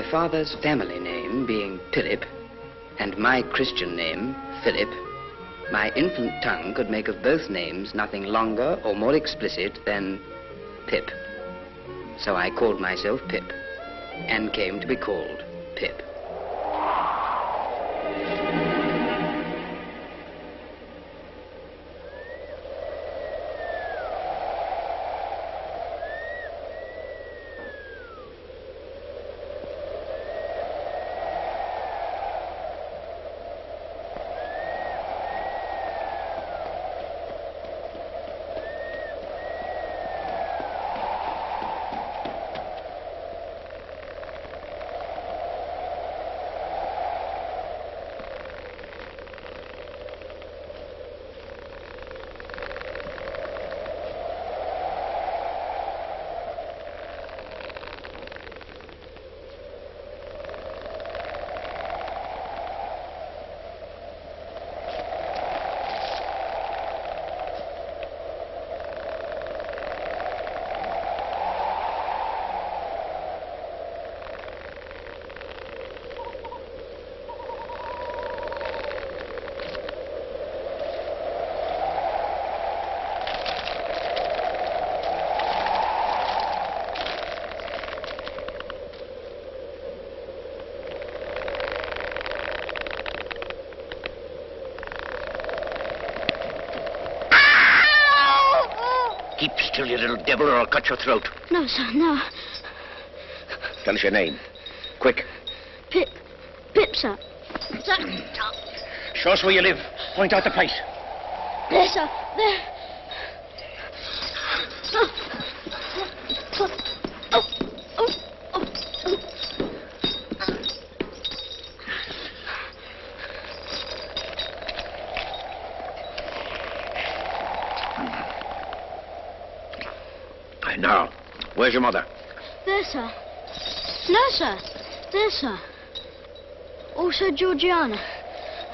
My father's family name being Philip, and my Christian name, Philip, my infant tongue could make of both names nothing longer or more explicit than Pip. So I called myself Pip, and came to be called Pip. Keep still, you little devil, or I'll cut your throat. No, sir, no. Tell us your name. Quick. Pip. Pip, sir. Sir. Show us where you live. Point out the place. There, sir. There. Now, where's your mother? There, sir. No, sir. There, sir. Also Georgiana.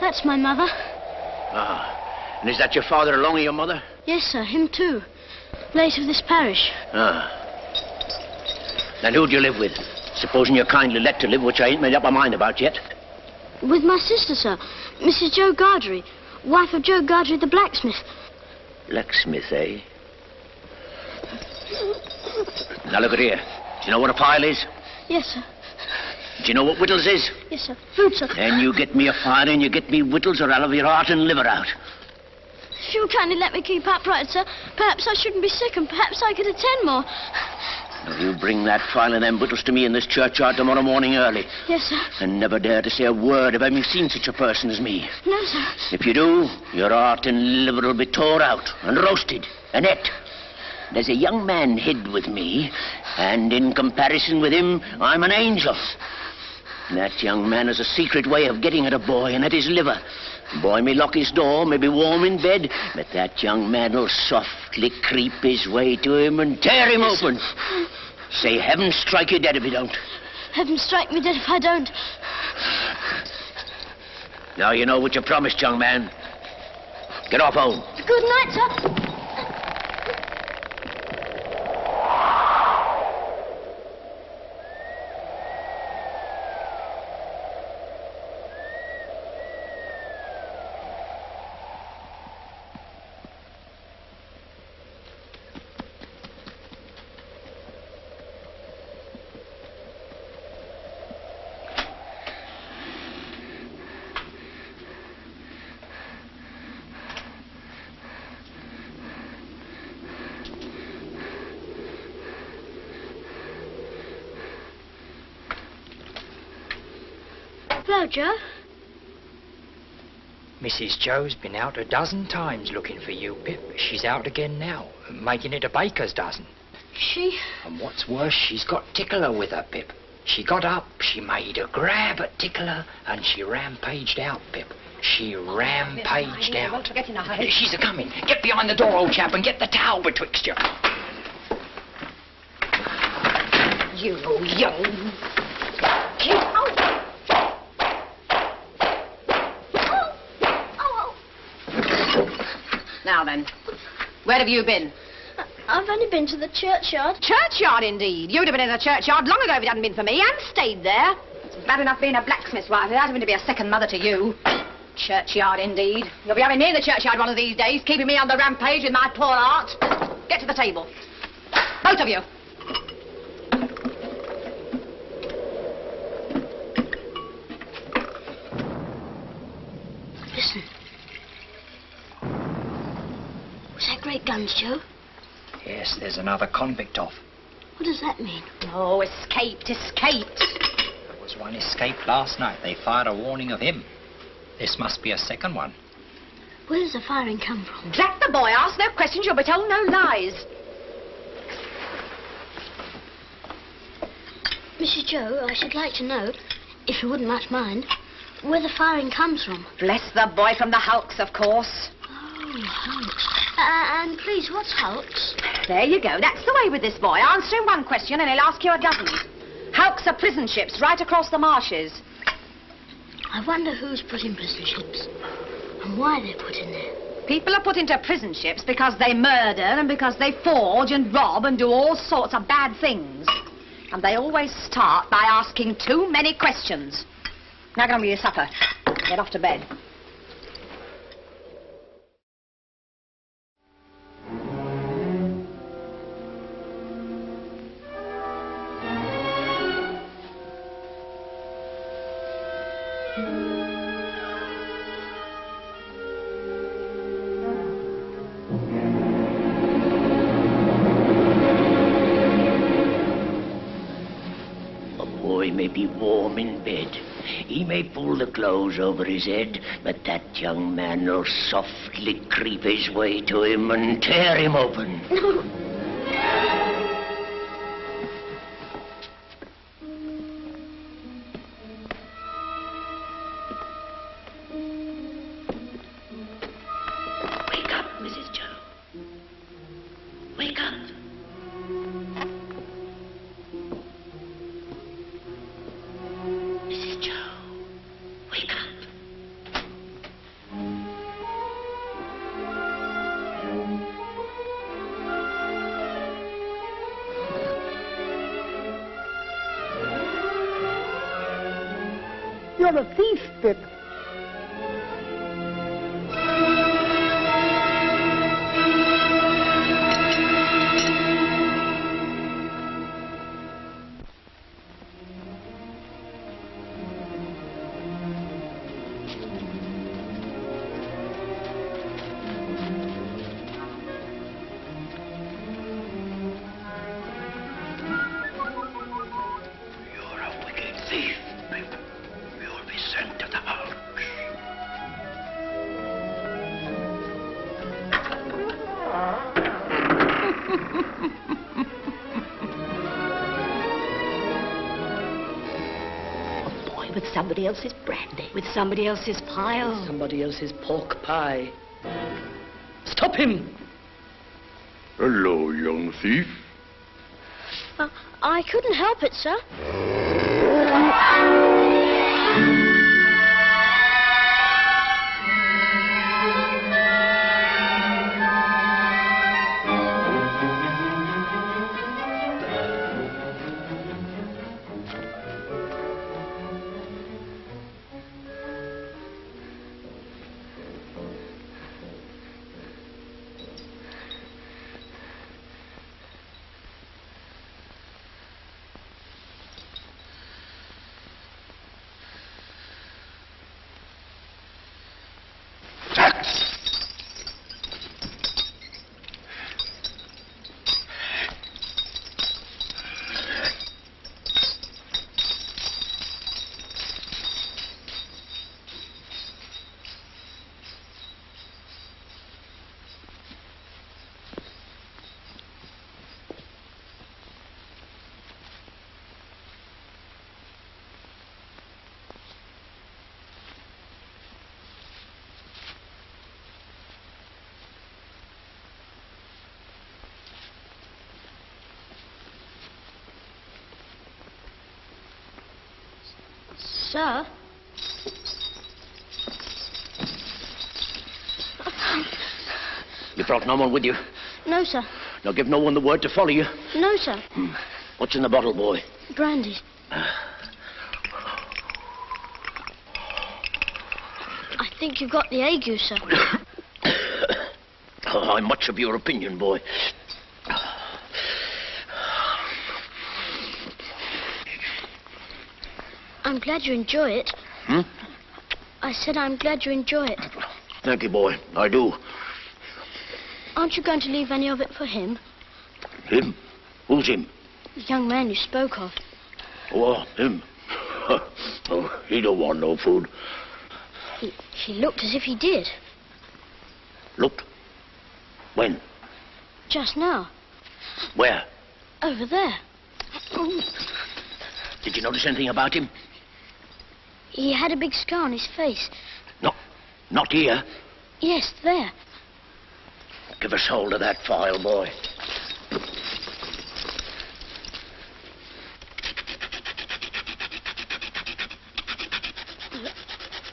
That's my mother. Ah. And is that your father along with your mother? Yes, sir. Him too. Late of this parish. Ah. Then who do you live with? Supposing you're kindly let to live, which I ain't made up my mind about yet. With my sister, sir. Mrs. Joe Gargery. Wife of Joe Gargery, the blacksmith. Blacksmith, eh? Now look at here. Do you know what a pile is? Yes, sir. Do you know what whittles is? Yes, sir. Food, sir. Then you get me a fire and you get me whittles, or I'll have your heart and liver out. If you'll kindly let me keep upright, sir, perhaps I shouldn't be sick and perhaps I could attend more. Now you bring that file and them whittles to me in this churchyard tomorrow morning early. Yes, sir. And never dare to say a word of having seen such a person as me. No, sir. If you do, your heart and liver will be tore out and roasted and ate. There's a young man hid with me, and in comparison with him, I'm an angel. That young man has a secret way of getting at a boy and at his liver. Boy may lock his door, may be warm in bed, but that young man will softly creep his way to him and tear him open. Say, heaven strike you dead if you don't. Heaven strike me dead if I don't. Now you know what you promised, young man. Get off home. Good night, sir. Hello, Joe. Mrs. Joe's been out a dozen times looking for you, Pip. She's out again now, making it a baker's dozen. She? And what's worse, she's got Tickler with her, Pip. She got up, she made a grab at Tickler, and she rampaged out, Pip. She rampaged out. She's a-coming. Get behind the door, old chap, and get the towel betwixt you. You young... Now then, where have you been? I've only been to the churchyard. Churchyard, indeed. You'd have been in the churchyard long ago if it hadn't been for me, and stayed there. It's bad enough being a blacksmith's wife without having to be a second mother to you. Churchyard, indeed. You'll be having me in the churchyard one of these days, keeping me on the rampage with my poor art. Get to the table. Both of you. Listen. Was that great guns, Joe? Yes, there's another convict off. What does that mean? Oh, escaped. There was one escaped last night. They fired a warning of him. This must be a second one. Where does the firing come from? Drat the boy. Ask no questions. You'll be told no lies. Mrs. Joe, I should like to know, if you wouldn't much mind, where the firing comes from. Bless the boy, from the hulks, of course. Oh, hulks. And please, what's hulks? There you go. That's the way with this boy. Answer him one question and he'll ask you a dozen. Hulks are prison ships right across the marshes. I wonder who's put in prison ships and why they're put in there. People are put into prison ships because they murder and because they forge and rob and do all sorts of bad things. And they always start by asking too many questions. Now get on with your supper. Get off to bed. He may be warm in bed. He may pull the clothes over his head, but that young man will softly creep his way to him and tear him open. Wake up, Mrs. Joe. Wake up. You're a thief, Pip. You're a wicked thief, Pip. You'll be sent to the hulks. A boy with somebody else's brandy, with somebody else's pile. Somebody else's pork pie. Stop him! Hello, young thief. I couldn't help it, sir. Sir? You brought no one with you? No, sir. Now give no one the word to follow you. No, sir. What's in the bottle, boy? Brandy. I think you've got the ague, sir. Oh, I'm much of your opinion, boy. I'm glad you enjoy it. I said I'm glad you enjoy it. Thank you, boy. I do. Aren't you going to leave any of it for him? Him? Who's him? The young man you spoke of. Oh, him. Oh, he don't want no food. He looked as if he did. Looked? When? Just now. Where? Over there. Did you notice anything about him? He had a big scar on his face. No, not here. Yes, there. Give us hold of that file, boy.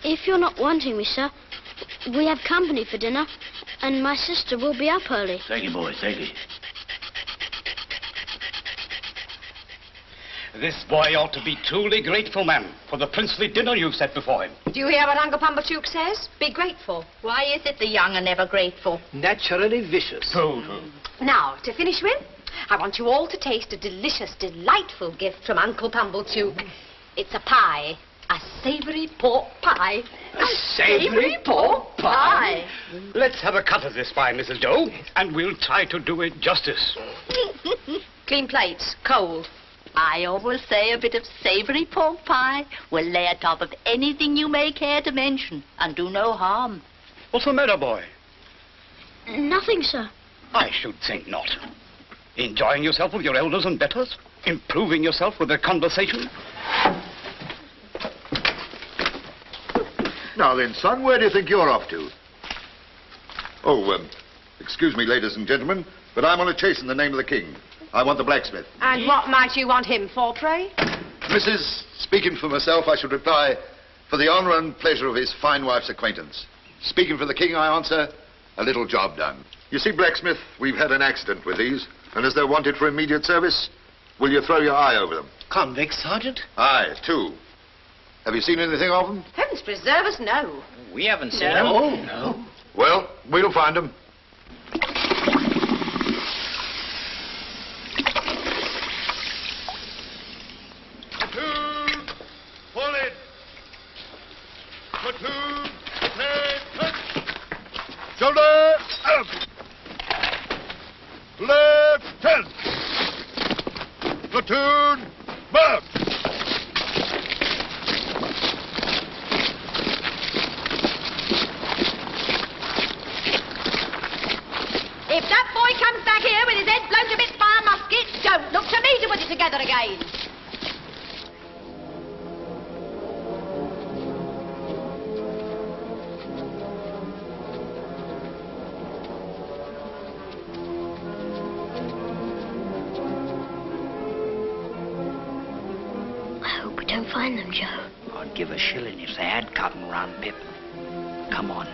If you're not wanting me, sir, we have company for dinner, and my sister will be up early. Thank you, boy, thank you. This boy ought to be truly grateful, ma'am, for the princely dinner you've set before him. Do you hear what Uncle Pumblechook says? Be grateful. Why is it the young are never grateful? Naturally vicious. Now, to finish with, I want you all to taste a delicious, delightful gift from Uncle Pumblechook. It's a pie. A savoury pork pie. A savoury pork pie? Let's have a cut of this pie, Mrs. Doe, and we'll try to do it justice. Clean plates, cold. I always say a bit of savoury pork pie will lay atop of anything you may care to mention and do no harm. What's the matter, boy? Nothing, sir. I should think not. Enjoying yourself with your elders and betters? Improving yourself with their conversation? Now then, son, where do you think you're off to? Oh, excuse me, ladies and gentlemen, but I'm on a chase in the name of the king. I want the blacksmith. And what might you want him for, pray? Mrs., speaking for myself, I should reply, for the honour and pleasure of his fine wife's acquaintance. Speaking for the king, I answer, a little job done. You see, blacksmith, we've had an accident with these, and as they're wanted for immediate service, will you throw your eye over them? Convicts, Sergeant? Aye, 2. Have you seen anything of them? Heavens preserve us, no. We haven't seen No. them. No. Well, we'll find them. Platoon, fall in. Platoon, prepare, touch. Shoulder, up. Left, 10. Platoon, march. If that boy comes back here with his head blown to bits by a musket, don't look to me to put it together again. I hope we don't find them, Joe. I'd give a shilling if they had cut and run, Pip. Come on.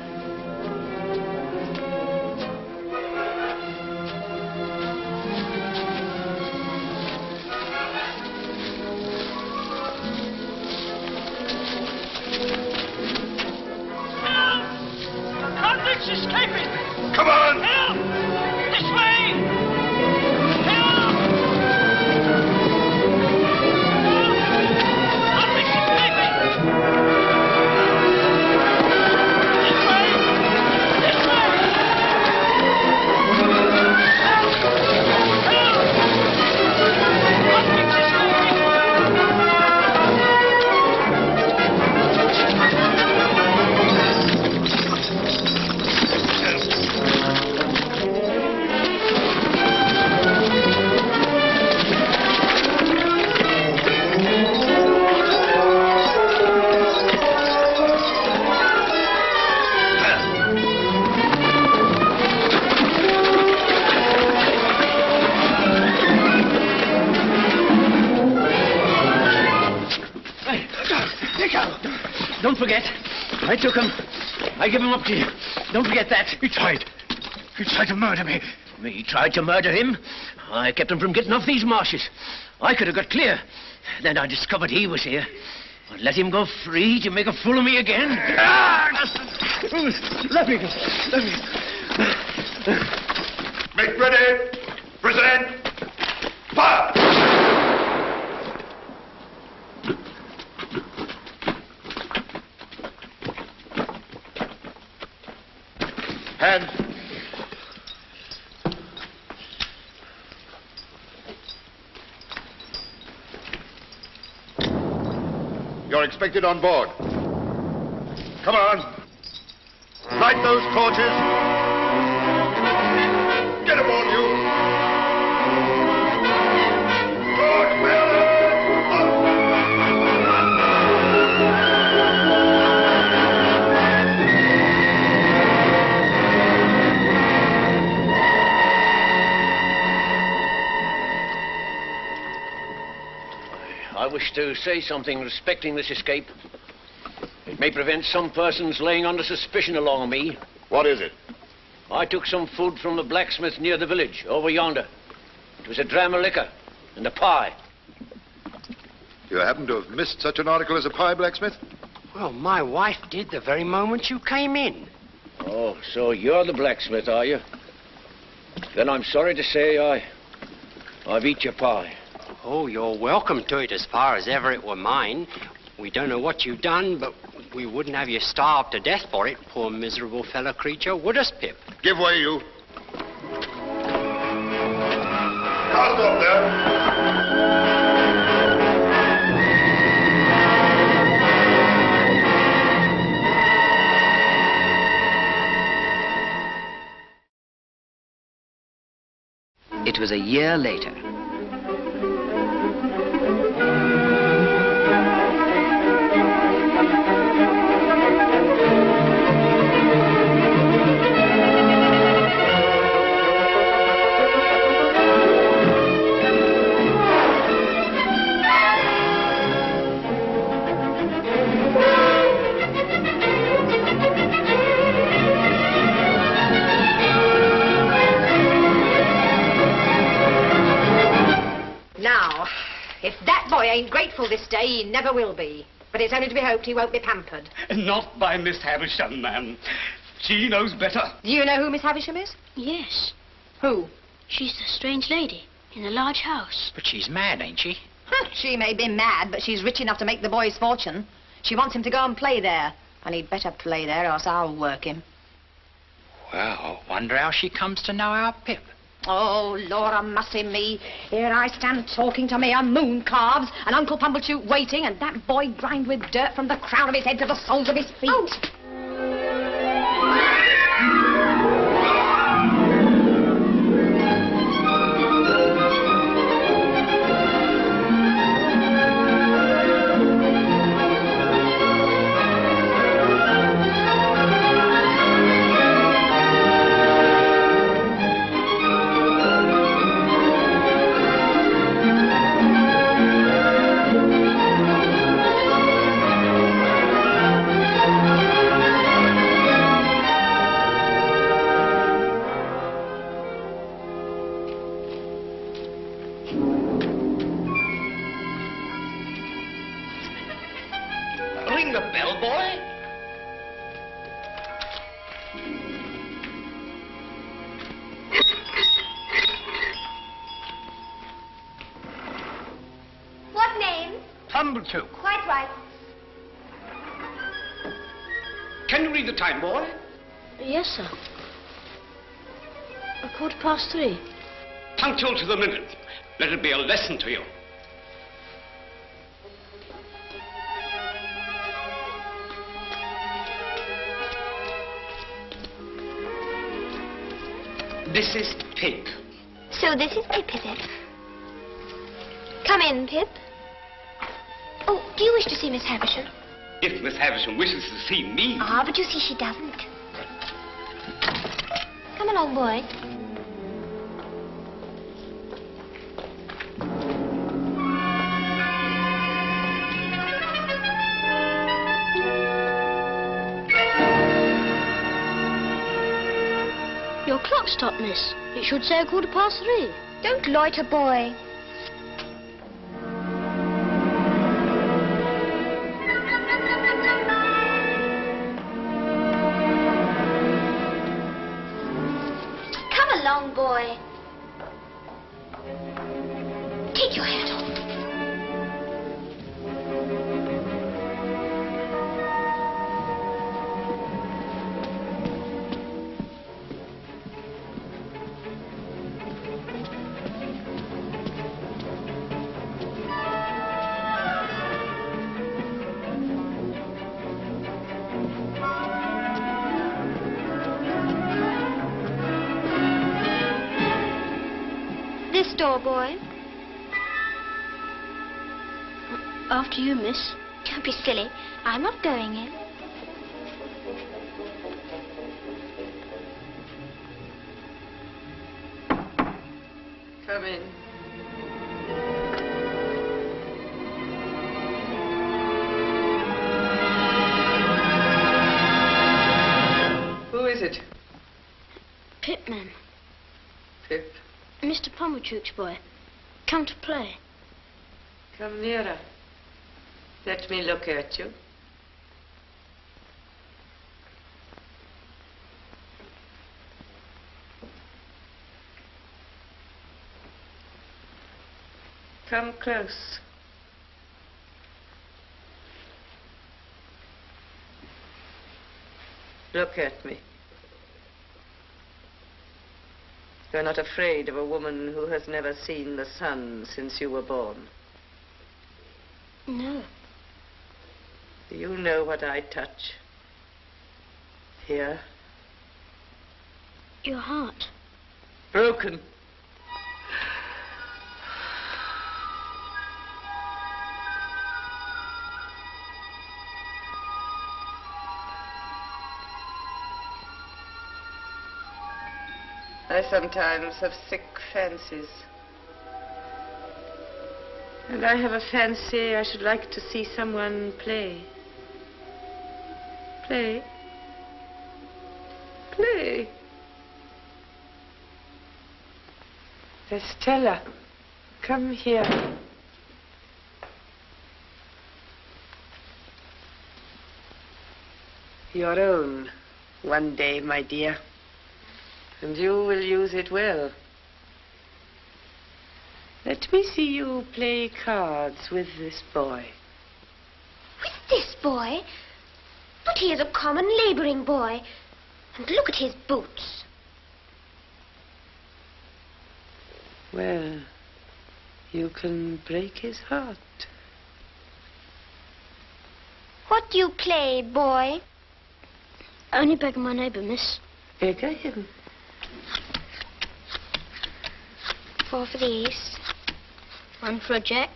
Convicts escaping! Come on! Help! This way! Help! Convicts escaping! This way! This way! Help! Convicts Don't forget, I took him. I give him up to you. Don't forget that. He tried to murder me. Me tried to murder him. I kept him from getting off these marshes. I could have got clear. Then I discovered he was here. I let him go free to make a fool of me again. Let me go. Let me. Make ready. Present. Fire! Hands. You're expected on board. Come on. Light those torches. Get aboard, you. Torch I wish to say something respecting this escape. It may prevent some persons laying under suspicion along me. What is it? I took some food from the blacksmith near the village, over yonder. It was a dram of liquor and a pie. You happen to have missed such an article as a pie, blacksmith? Well, my wife did the very moment you came in. Oh, so you're the blacksmith, are you? Then I'm sorry to say I've eat your pie. Oh, you're welcome to it as far as ever it were mine. We don't know what you've done, but we wouldn't have you starved to death for it, poor miserable fellow creature, would us, Pip? Give way, you. Cast off there. It was a year later. Now, if that boy ain't grateful this day, he never will be. But it's only to be hoped he won't be pampered. Not by Miss Havisham, ma'am. She knows better. Do you know who Miss Havisham is? Yes. Who? She's the strange lady in the large house. But she's mad, ain't she? She may be mad, but she's rich enough to make the boy's fortune. She wants him to go and play there. And he'd better play there, or else I'll work him. Well, wonder how she comes to know our Pip. Oh, Laura mussy me. Here I stand talking to me on moon calves, and Uncle Pumblechook waiting, and that boy grimed with dirt from the crown of his head to the soles of his feet. Oh. Ring the bell, boy. What name? Pumblechook. Quite right. Can you read the time, boy? Yes, sir. 3:15. Punctual to the minute. Let it be a lesson to you. This is Pip. So this is Pip, is it? Come in, Pip. Oh, do you wish to see Miss Havisham? If Miss Havisham wishes to see me... Ah, but you see she doesn't. Come along, boy. You're clock stopped, miss. It should say 3:15. Don't loiter, boy. Come along, boy. Take your hat off. This door, boy. After you, miss. Don't be silly. I'm not going in. Come in. Who is it? Pip, ma'am. Pip. Mr. Pumblechook's boy. Come to play. Come nearer. Let me look at you. Come close. Look at me. You're not afraid of a woman who has never seen the sun since you were born. No. Do you know what I touch? Here. Your heart. Broken. I sometimes have sick fancies. And I have a fancy I should like to see someone play. Play. Play. Estella, come here. Your own, one day, my dear. And you will use it well. Let me see you play cards with this boy. With this boy? But he is a common labouring boy. And look at his boots. Well, you can break his heart. What do you play, boy? Only begging my neighbour, miss. Beggar him. 4 for these. 1 for a jack.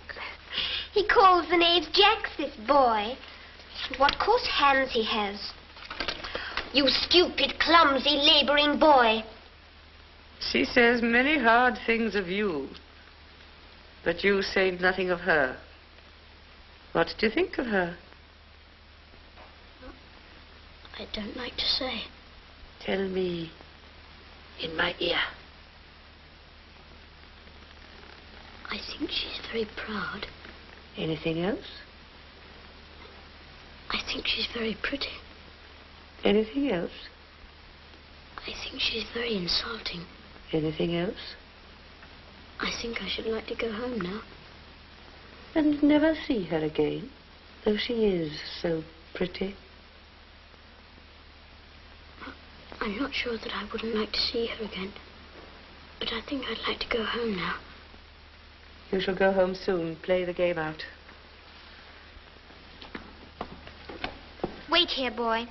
He calls the knaves jacks, this boy. And what coarse hands he has. You stupid, clumsy, labouring boy. She says many hard things of you. But you say nothing of her. What do you think of her? I don't like to say. Tell me in my ear. I think she's very proud. Anything else? I think she's very pretty. Anything else? I think she's very insulting. Anything else? I think I should like to go home now. And never see her again, though she is so pretty. I'm not sure that I wouldn't like to see her again. But I think I'd like to go home now. You shall go home soon. Play the game out. Wait here, boy.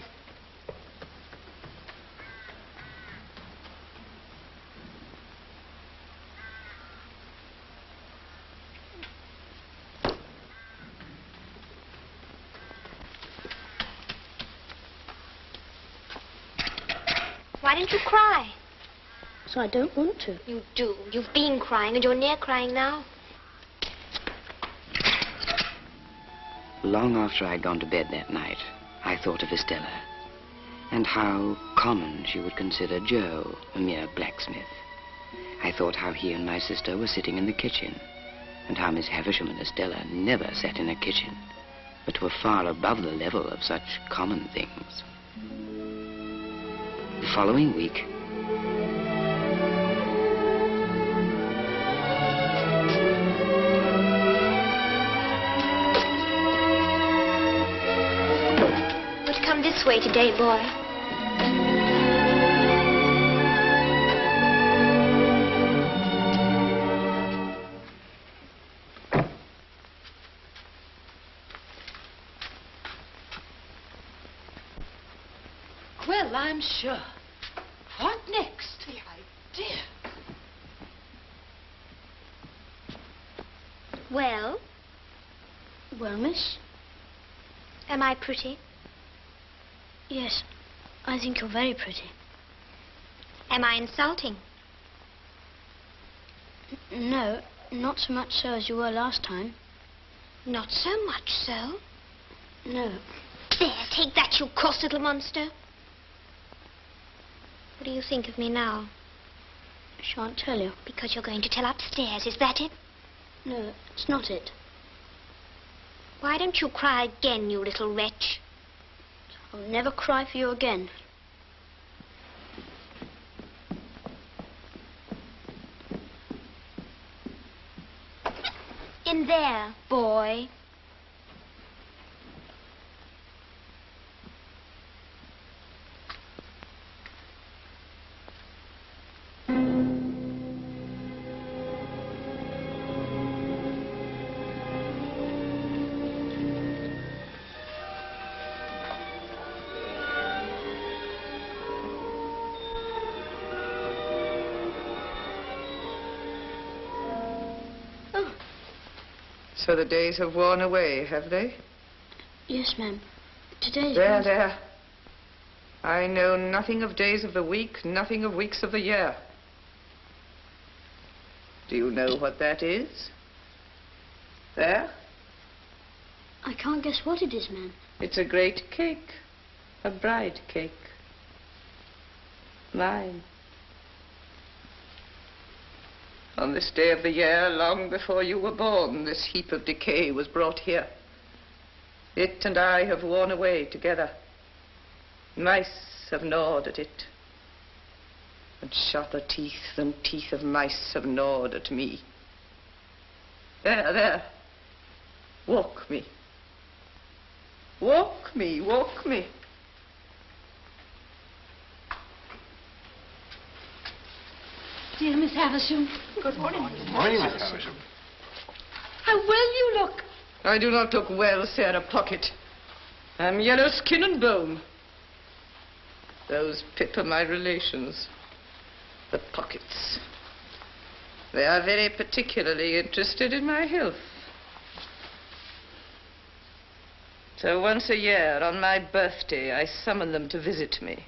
Why don't you cry? So I don't want to. You do. You've been crying, and you're near crying now. Long after I'd gone to bed that night, I thought of Estella. and how common she would consider Joe, a mere blacksmith. I thought how he and my sister were sitting in the kitchen, and how Miss Havisham and Estella never sat in a kitchen, but were far above the level of such common things. The following week, Would come this way today, boy. Well, I'm sure. What next? The idea. Well, Well, miss? am I pretty? Yes, I think you're very pretty. Am I insulting? No, not so much so as you were last time. Not so much so. No. There, take that, you cross little monster. What do you think of me now? Shan't tell you. Because you're going to tell upstairs, is that it? No, it's not it. Why don't you cry again, you little wretch? I'll never cry for you again. In there, boy. So the days have worn away, have they? Yes, ma'am. Today's... There. I know nothing of days of the week, nothing of weeks of the year. Do you know what that is? There? I can't guess what it is, ma'am. It's a great cake. A bride cake. Mine. On this day of the year, long before you were born, this heap of decay was brought here. It and I have worn away together. Mice have gnawed at it. And sharper teeth than teeth of mice have gnawed at me. There. Walk me. Walk me, walk me. Dear Miss Havisham. Good morning. Good morning, Miss Havisham. How well you look. I do not look well, Sarah Pocket. I'm yellow skin and bone. Those Pip are my relations. The Pockets. They are very particularly interested in my health. So once a year, on my birthday, I summon them to visit me.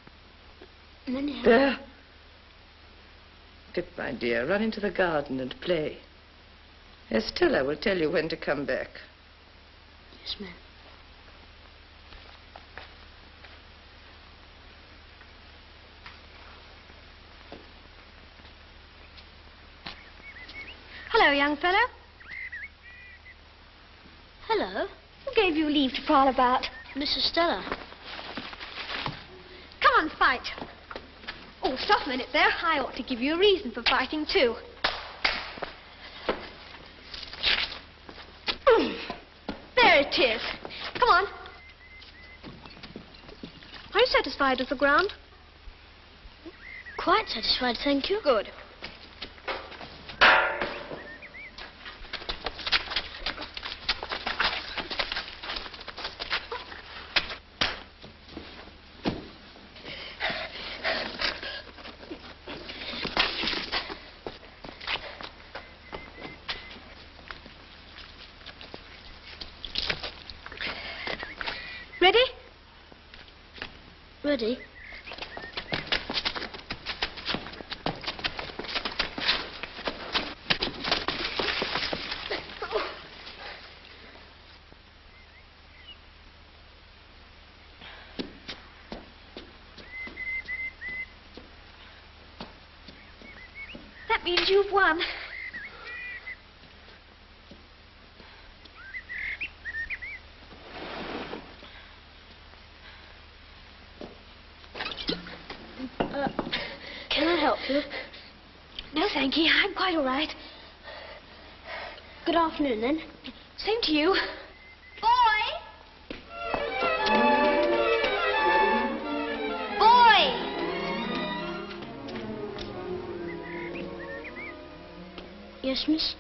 There. Pip, my dear, run into the garden and play. Estella will tell you when to come back. Yes, ma'am. Hello, young fellow. Hello. Who gave you leave to prowl about? Mrs. Stella. Come on, fight. Oh, stop a minute there. I ought to give you a reason for fighting, too. There it is. Come on. Are you satisfied with the ground? Quite satisfied, thank you. Good. Ready? Ready? means you've won. Can I help you? No, thank you. I'm quite all right. Good afternoon, then. Same to you. Boy! Boy! Yes, miss?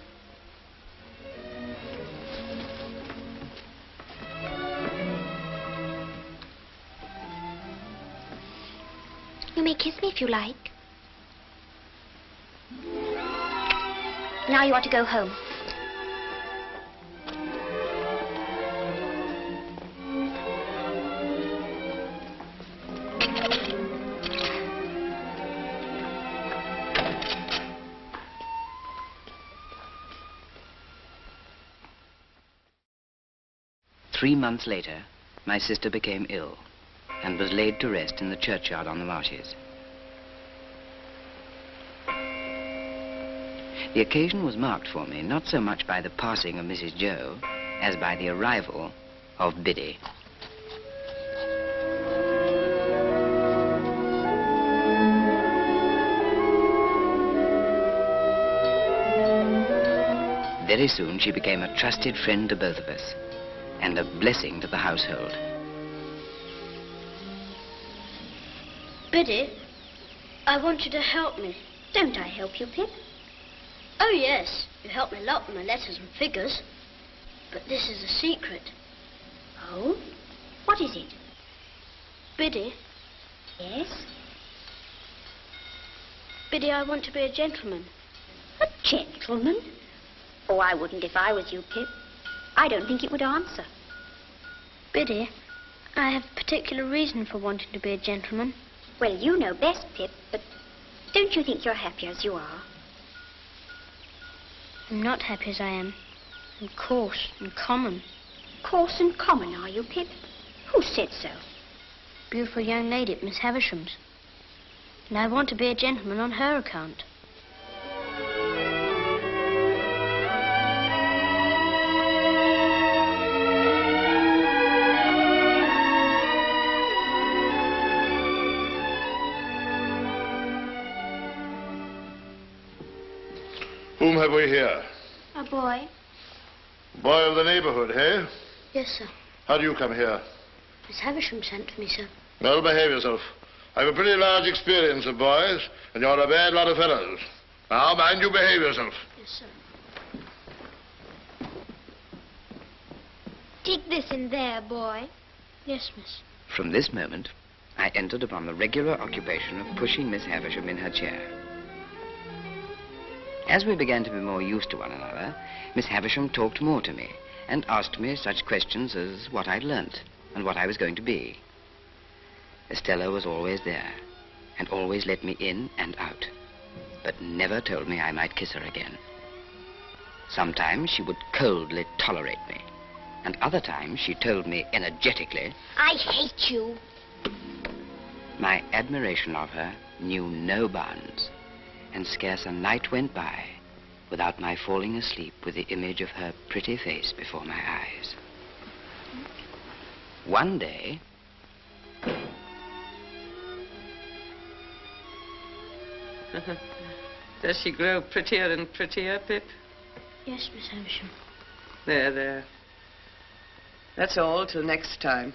You may kiss me if you like. Now you ought to go home. Three months later, my sister became ill and was laid to rest in the churchyard on the marshes. The occasion was marked for me not so much by the passing of Mrs. Joe as by the arrival of Biddy. Very soon she became a trusted friend to both of us and a blessing to the household. Biddy, I want you to help me. Don't I help you, Pip? Oh, yes. You helped me a lot with my letters and figures. But this is a secret. Oh? What is it? Biddy. Yes? Biddy, I want to be a gentleman. A gentleman? Oh, I wouldn't if I was you, Pip. I don't think it would answer. Biddy, I have a particular reason for wanting to be a gentleman. Well, you know best, Pip, but don't you think you're happy as you are? I'm not happy as I am. I'm coarse and common. Coarse and common, are you, Pip? Who said so? Beautiful young lady at Miss Havisham's. And I want to be a gentleman on her account. Whom have we here? A boy. Boy of the neighborhood, eh? Yes, sir. How do you come here? Miss Havisham sent for me, sir. Well, behave yourself. I have a pretty large experience of boys, and you're a bad lot of fellows. Now, mind you behave yourself. Yes, sir. Take this in there, boy. Yes, miss. From this moment, I entered upon the regular occupation of pushing Miss Havisham in her chair. As we began to be more used to one another, Miss Havisham talked more to me and asked me such questions as what I'd learnt and what I was going to be. Estella was always there and always let me in and out, but never told me I might kiss her again. Sometimes she would coldly tolerate me, and other times she told me energetically, I hate you. My admiration of her knew no bounds, and scarce a night went by without my falling asleep with the image of her pretty face before my eyes. One day, Does she grow prettier and prettier, Pip? Yes, Miss Havisham. There, there. That's all till next time.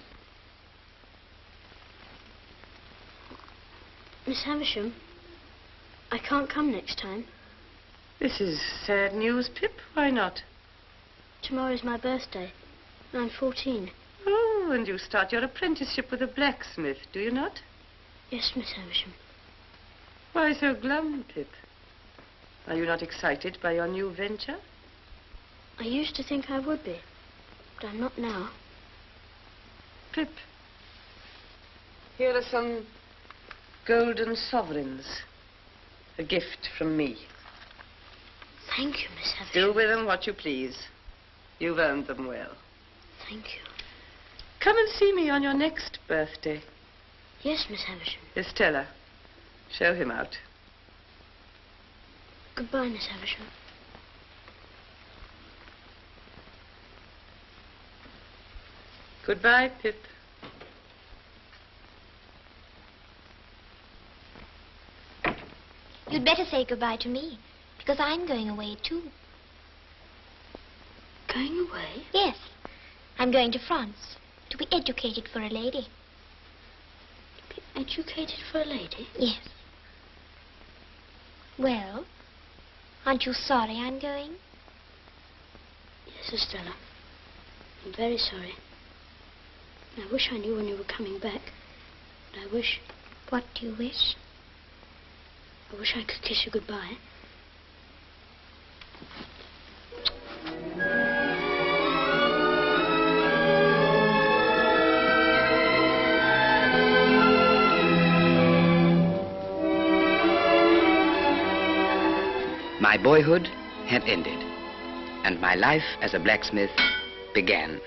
Miss Havisham, I can't come next time. This is sad news, Pip. Why not? Tomorrow's my birthday, and I'm 14. Oh, and you start your apprenticeship with a blacksmith, do you not? Yes, Miss Havisham. Why so glum, Pip? Are you not excited by your new venture? I used to think I would be, but I'm not now. Pip, here are some golden sovereigns. A gift from me. Thank you, Miss Havisham. Do with them what you please. You've earned them well. Thank you. Come and see me on your next birthday. Yes, Miss Havisham. Estella, show him out. Goodbye, Miss Havisham. Goodbye, Pip. You'd better say goodbye to me, because I'm going away too. Going away? Yes. I'm going to France to be educated for a lady. Be educated for a lady? Yes. Well, aren't you sorry I'm going? Yes, Estella. I'm very sorry. I wish I knew when you were coming back. But I wish... What do you wish? I wish I could kiss you goodbye. My boyhood had ended, and my life as a blacksmith began.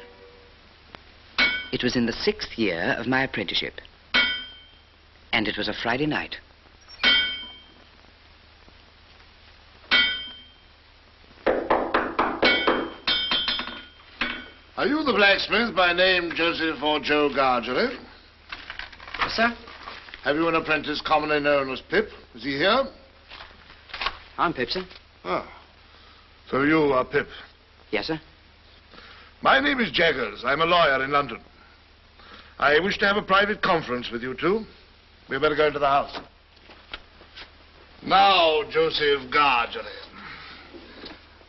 It was in the 6th year of my apprenticeship, and it was a Friday night. Are you the blacksmith by name Joseph or Joe Gargery? Yes, sir. Have you an apprentice commonly known as Pip? Is he here? I'm Pip, sir. Ah. So you are Pip? Yes, sir. My name is Jaggers. I'm a lawyer in London. I wish to have a private conference with you two. We'd better go into the house. Now, Joseph Gargery.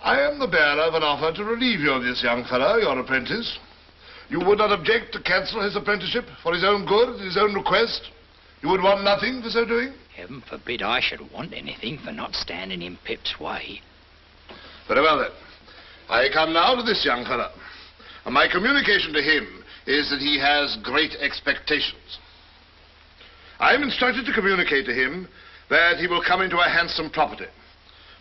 I am the bearer of an offer to relieve you of this young fellow, your apprentice. You would not object to cancel his apprenticeship for his own good, at his own request? You would want nothing for so doing? Heaven forbid I should want anything for not standing in Pip's way. Very well, then. I come now to this young fellow. And my communication to him is that he has great expectations. I am instructed to communicate to him that he will come into a handsome property.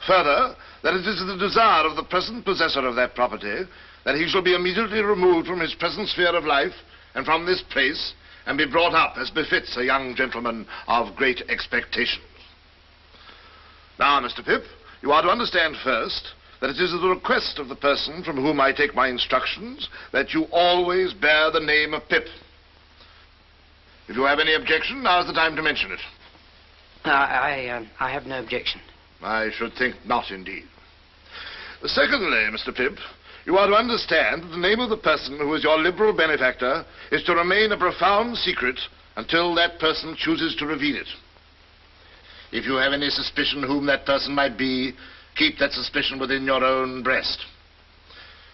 Further, that it is the desire of the present possessor of that property that he shall be immediately removed from his present sphere of life and from this place and be brought up as befits a young gentleman of great expectations. Now, Mr. Pip, you are to understand first that it is at the request of the person from whom I take my instructions that you always bear the name of Pip. If you have any objection, now's the time to mention it. I have no objection. I should think not, indeed. Secondly, Mr. Pip, you are to understand that the name of the person who is your liberal benefactor is to remain a profound secret until that person chooses to reveal it. If you have any suspicion whom that person might be, keep that suspicion within your own breast.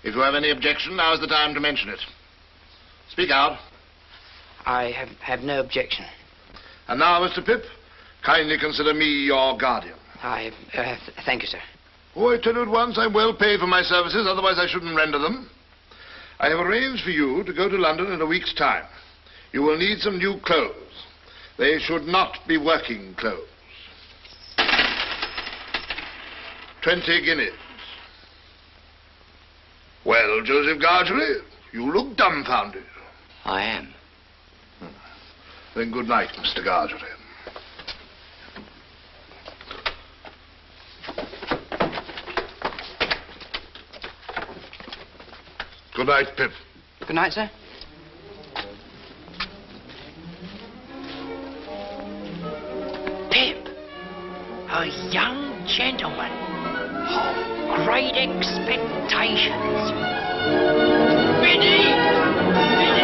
If you have any objection, now is the time to mention it. Speak out. I have no objection. And now, Mr. Pip, kindly consider me your guardian. Thank you, sir. Oh, I tell you at once, I'm well paid for my services, otherwise I shouldn't render them. I have arranged for you to go to London in a week's time. You will need some new clothes. They should not be working clothes. 20 guineas. Well, Joseph Gargery, you look dumbfounded. I am. Then good night, Mr. Gargery. Good night, Pip. Good night, sir. Pip, a young gentleman of great expectations. Biddy! Biddy!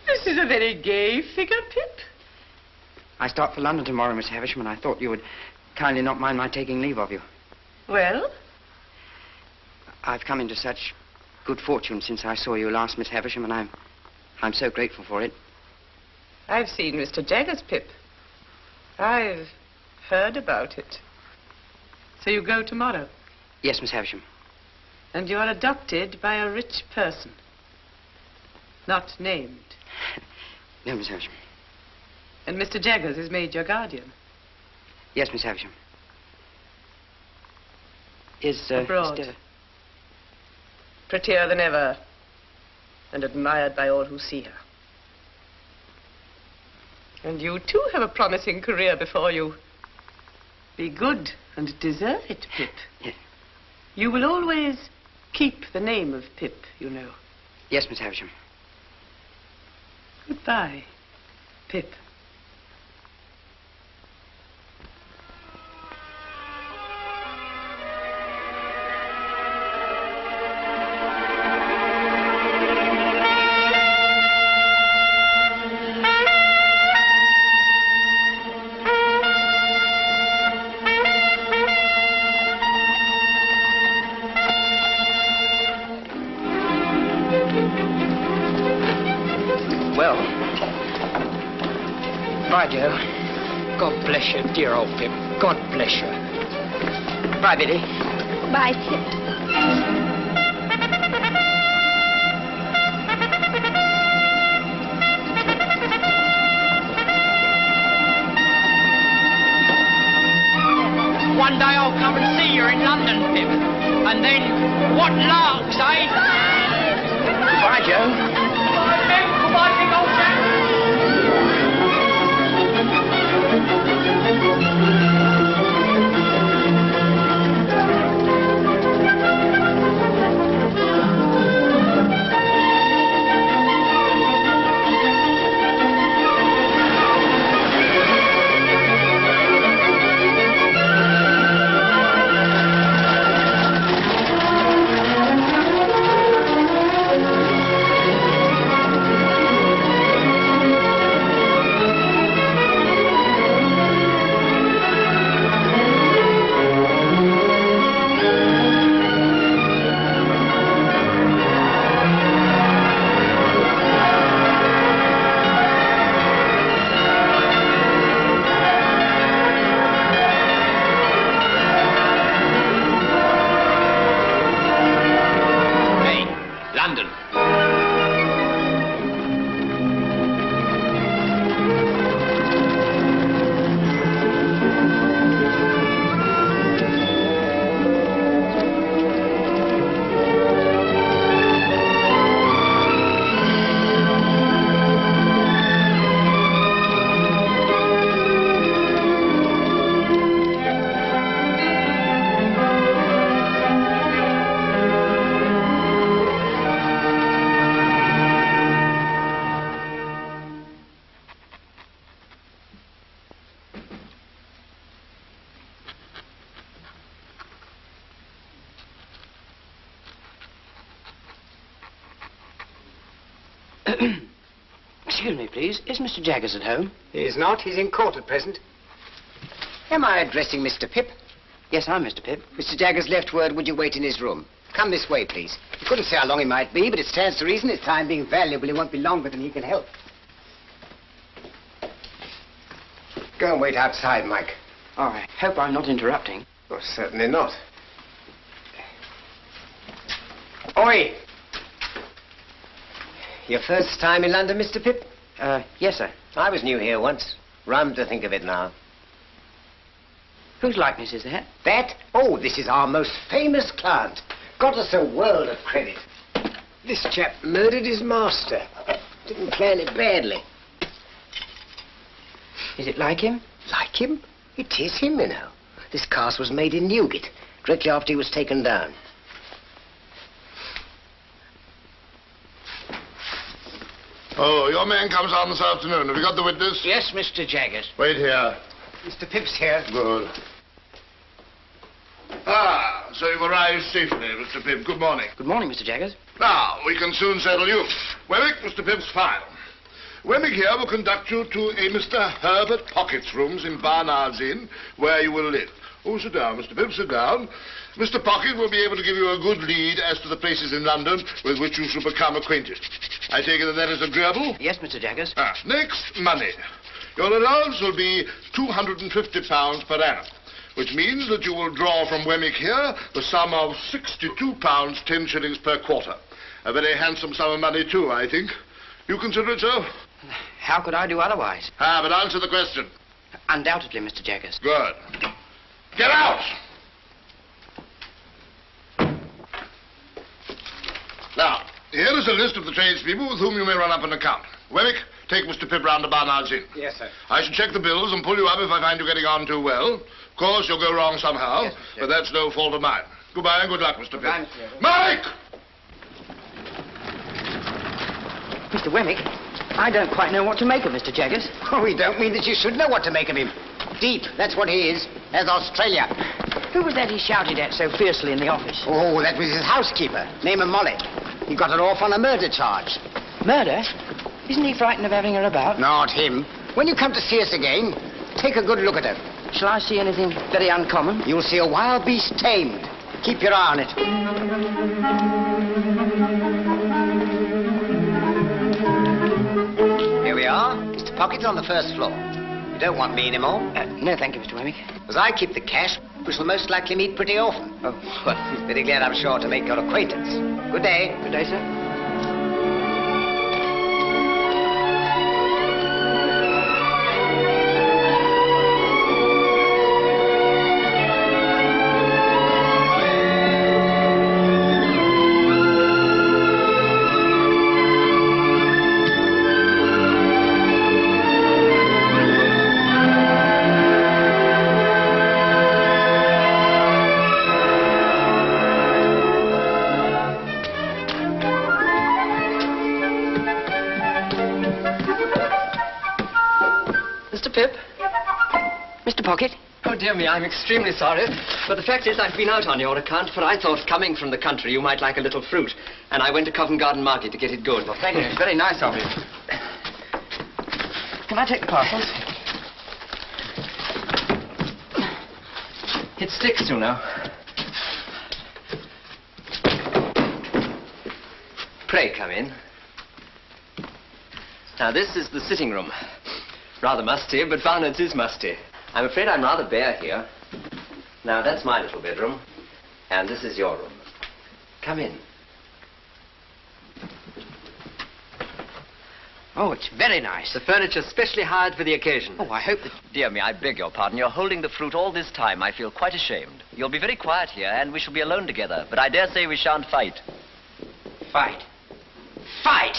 This is a very gay figure, Pip. I start for London tomorrow, Miss Havisham, and I thought you would kindly not mind my taking leave of you. Well? I've come into such good fortune since I saw you last, Miss Havisham, and I'm so grateful for it. I've seen Mr. Jaggers, Pip. I've heard about it. So you go tomorrow? Yes, Miss Havisham. And you are adopted by a rich person. Not named. No, Miss Havisham. And Mr. Jaggers is made your guardian. Yes, Miss Havisham. Is, abroad. Mr. Prettier than ever, and admired by all who see her. And you, too, have a promising career before you. Be good and deserve it, Pip. Yes. You will always keep the name of Pip, you know. Yes, Miss Havisham. Goodbye, Pip. Well, bye, Joe. God bless you, dear old Pip. God bless you. Bye, Biddy. Bye, Pip. One day I'll come and see you in London, Pip. And then, what larks, eh? Goodbye, Joe. Goodbye, Pip. Goodbye, big old chap. Excuse me, please. Is Mr. Jaggers at home? He is not. He's in court at present. Am I addressing Mr. Pip? Yes, I'm Mr. Pip. Mr. Jaggers left word, would you wait in his room? Come this way, please. He couldn't say how long he might be, but it stands to reason his time being valuable, he won't be longer than he can help. Go and wait outside, Mike. All right. Hope I'm not interrupting. Oh, certainly not. Oi! Your first time in London, Mr. Pip? Yes, sir. I was new here once. Rum to think of it now. Whose likeness is that? That? Oh, this is our most famous client. Got us a world of credit. This chap murdered his master. Didn't plan it badly. Is it like him? Like him? It is him, you know. This cast was made in Newgate, directly after he was taken down. Oh, your man comes on this afternoon. Have you got the witness? Yes, Mr. Jaggers. Wait here. Mr. Pip's here. Good. Ah, so you've arrived safely, Mr. Pip. Good morning. Good morning, Mr. Jaggers. Now, we can soon settle you. Wemmick, Mr. Pip's file. Wemmick here will conduct you to a Mr. Herbert Pocket's rooms in Barnard's Inn, where you will live. Oh, sit down, Mr. Pip, sit down. Mr. Pocket will be able to give you a good lead as to the places in London with which you shall become acquainted. I take it that is agreeable? Yes, Mr. Jaggers. Next, money. Your allowance will be £250 per annum. which means that you will draw from Wemmick here the sum of £62, 10 shillings per quarter. A very handsome sum of money, too, I think. You consider it so? How could I do otherwise? But answer the question. Undoubtedly, Mr. Jaggers. Good. Get out! Now, here is a list of the tradespeople with whom you may run up an account. Wemmick, take Mr. Pip round to Barnard's Inn. Yes, sir. I shall check the bills and pull you up if I find you getting on too well. Of course, you'll go wrong somehow, Yes, but that's no fault of mine. Goodbye and good luck, Mr. Pip. Goodbye, Mr. Jaggers. Mike! Mr. Wemmick, I don't quite know what to make of Mr. Jaggers. Oh, we don't mean that you should know what to make of him. Deep, that's what he is, as Australia. Who was that he shouted at so fiercely in the office? Oh, that was his housekeeper, name of Molly. He got her off on a murder charge. Murder? Isn't he frightened of having her about? Not him. When you come to see us again, take a good look at her. Shall I see anything very uncommon? You'll see a wild beast tamed. Keep your eye on it. Here we are. Mr. Pocket's on the first floor. You don't want me anymore? No, thank you, Mr. Wemmick. As I keep the cash, we shall most likely meet pretty often. Oh, well, very glad I'm sure to make your acquaintance. Good day. Good day, sir. Oh, dear me, I'm extremely sorry. But the fact is, I've been out on your account, for I thought, coming from the country, you might like a little fruit. And I went to Covent Garden Market to get it good. Well, thank you. It's very nice of you. Can I take the parcels? It sticks, you know. Pray come in. Now, this is the sitting room. Rather musty, but Barnard's is musty. I'm afraid I'm rather bare here. Now, that's my little bedroom. And this is your room. Come in. Oh, it's very nice. The furniture's specially hired for the occasion. Oh, I hope that... Dear me, I beg your pardon. You're holding the fruit all this time. I feel quite ashamed. You'll be very quiet here, and we shall be alone together. But I dare say we shan't fight. Fight? Fight?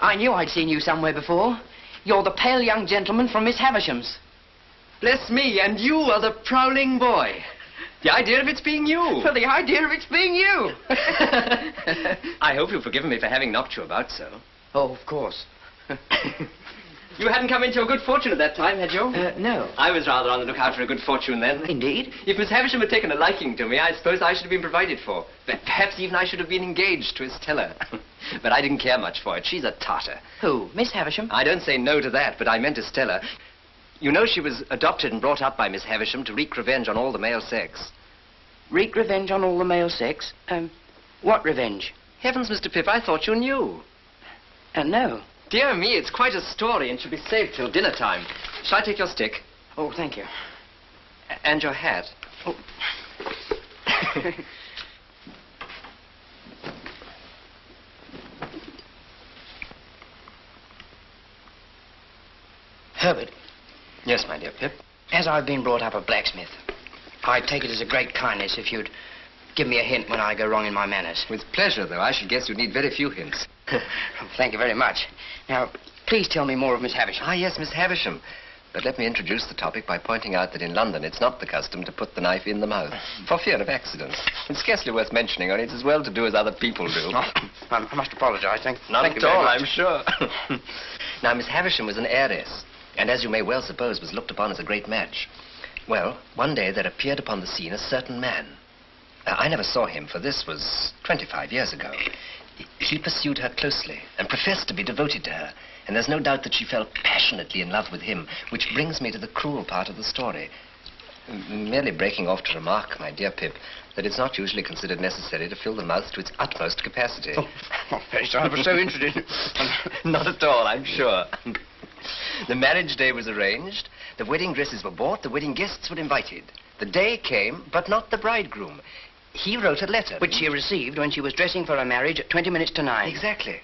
I knew I'd seen you somewhere before. You're the pale young gentleman from Miss Havisham's. Bless me, and you are the prowling boy. The idea of it's being you. Well, the idea of it's being you. I hope you've forgiven me for having knocked you about so. Oh, of course. You hadn't come into your good fortune at that time, had you? No. I was rather on the lookout for a good fortune then. Indeed? If Miss Havisham had taken a liking to me, I suppose I should have been provided for. Perhaps even I should have been engaged to Estella. But I didn't care much for it. She's a tartar. Who? Miss Havisham? I don't say no to that, but I meant Estella. You know she was adopted and brought up by Miss Havisham to wreak revenge on all the male sex. Wreak revenge on all the male sex? What revenge? Heavens, Mr. Pip, I thought you knew. No. Dear me, it's quite a story and should be saved till dinner time. Shall I take your stick? Oh, thank you. And your hat. Oh. Herbert. Yes, my dear Pip. As I've been brought up a blacksmith, I'd take it as a great kindness if you'd give me a hint when I go wrong in my manners. With pleasure, though. I should guess you'd need very few hints. Thank you very much. Now, please tell me more of Miss Havisham. Ah, yes, Miss Havisham. But let me introduce the topic by pointing out that in London it's not the custom to put the knife in the mouth, for fear of accidents. It's scarcely worth mentioning, only it's as well to do as other people do. Oh, I must apologize. Thank you at very all, much. I'm sure. Now, Miss Havisham was an heiress, and as you may well suppose, was looked upon as a great match. Well, one day there appeared upon the scene a certain man. I never saw him, for this was 25 years ago. He pursued her closely and professed to be devoted to her, and there's no doubt that she fell passionately in love with him, which brings me to the cruel part of the story. Merely breaking off to remark, my dear Pip, that it's not usually considered necessary to fill the mouth to its utmost capacity. Oh, very sorry. I was so interested. Not at all, I'm sure. The marriage day was arranged, the wedding dresses were bought, the wedding guests were invited. The day came, but not the bridegroom. He wrote a letter. Which she received when she was dressing for her marriage at 20 minutes to 9. Exactly.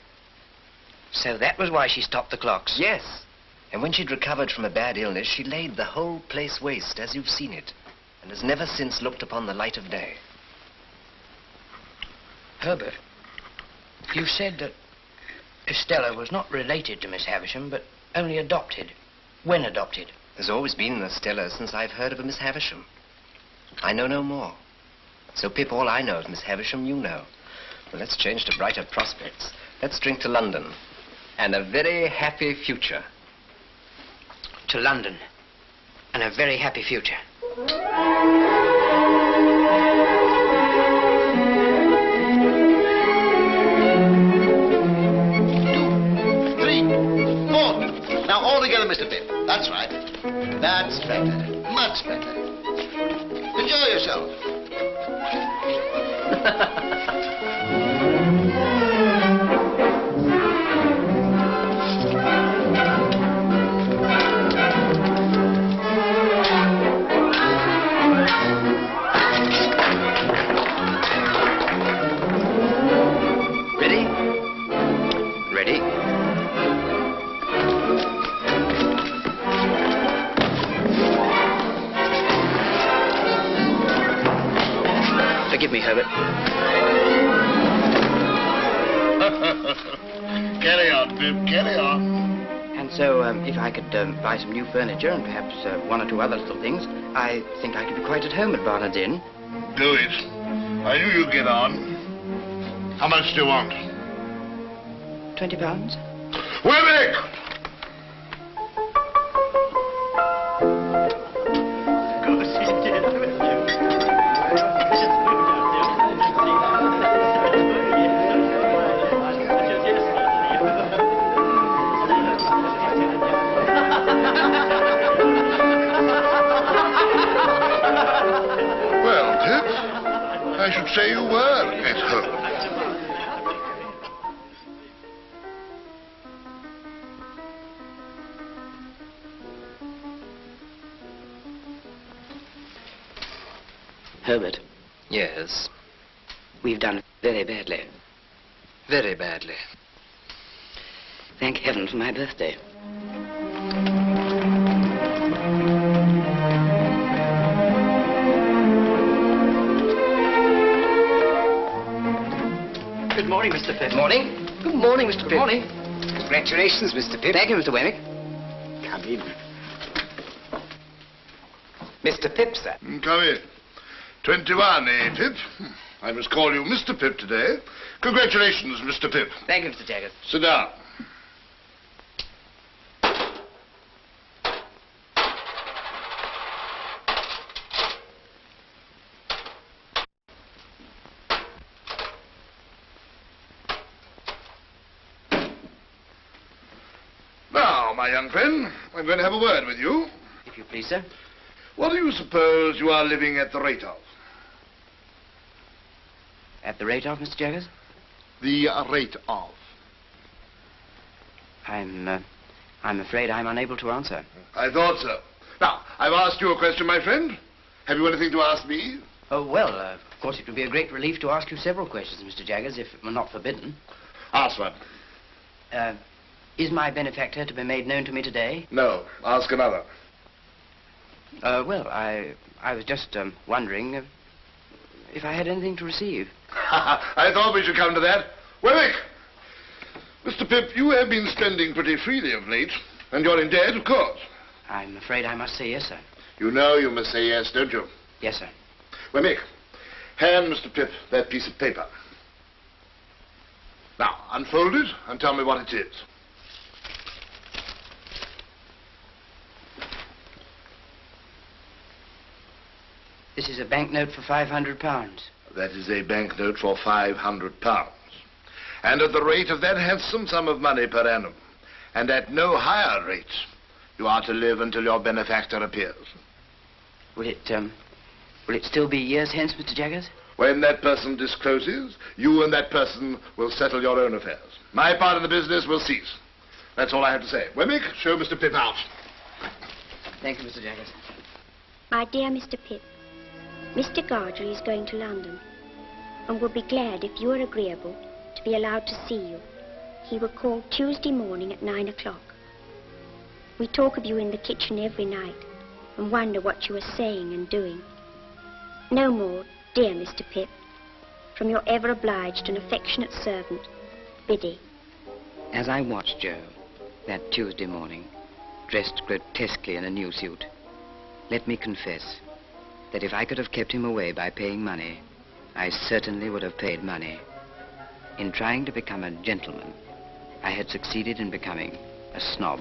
So that was why she stopped the clocks. Yes. And when she'd recovered from a bad illness, she laid the whole place waste, as you've seen it, and has never since looked upon the light of day. Herbert, you said that Estella was not related to Miss Havisham, but only adopted. When adopted? There's always been an Estella since I've heard of a Miss Havisham. I know no more. So, Pip, all I know of Miss Havisham, you know. Well, let's change to brighter prospects. Let's drink to London. And a very happy future. To London. And a very happy future. 2, 3, 4. Now, all together, Mr. Pip. That's right. That's better. Much better. Enjoy yourself. Ready? Ready. Forgive me, Herbert. Carry on, Pip, carry on. And so, if I could buy some new furniture and perhaps one or two other little things, I think I could be quite at home at Barnard's Inn. Do it. I knew you'd get on. How much do you want? £20? Webbick! Well, Pip, I should say you were at home. Herbert, Yes, we've done very badly. very badly. Thank heaven for my birthday. Good morning, Mr. Pip. Morning. Good morning, Mr. Pip. Good morning. Congratulations, Mr. Pip. Thank you, Mr. Wemmick. Come in. Mr. Pip, sir. Come in. 21, eh, Pip? I must call you Mr. Pip today. Congratulations, Mr. Pip. Thank you, Mr. Jaggers. Sit down. Now, my young friend, I'm going to have a word with you. If you please, sir. What do you suppose you are living at the rate of? At the rate of, Mr. Jaggers? The rate of. I'm afraid I'm unable to answer. I thought so. Now, I've asked you a question, my friend. Have you anything to ask me? Oh, well, of course it would be a great relief to ask you several questions, Mr. Jaggers, if it were not forbidden. Ask one. Is my benefactor to be made known to me today? No. Ask another. Well, I was just wondering if I had anything to receive. I thought we should come to that. Wemmick! Mr. Pip, you have been spending pretty freely of late, and you're in debt, of course. I'm afraid I must say yes, sir. You know you must say yes, don't you? Yes, sir. Wemmick, hand Mr. Pip that piece of paper. Now, unfold it and tell me what it is. This is a banknote for £500. That is a banknote for £500. And at the rate of that handsome sum of money per annum, and at no higher rate, you are to live until your benefactor appears. Will it still be years hence, Mr. Jaggers? When that person discloses, you and that person will settle your own affairs. My part of the business will cease. That's all I have to say. Wemmick, show Mr. Pip out. Thank you, Mr. Jaggers. My dear Mr. Pip, Mr. Gargery is going to London and will be glad if you are agreeable to be allowed to see you. He will call Tuesday morning at 9 o'clock. We talk of you in the kitchen every night and wonder what you are saying and doing. No more, dear Mr. Pip, from your ever obliged and affectionate servant, Biddy. As I watched Joe that Tuesday morning, dressed grotesquely in a new suit, let me confess that if I could have kept him away by paying money, I certainly would have paid money. In trying to become a gentleman, I had succeeded in becoming a snob.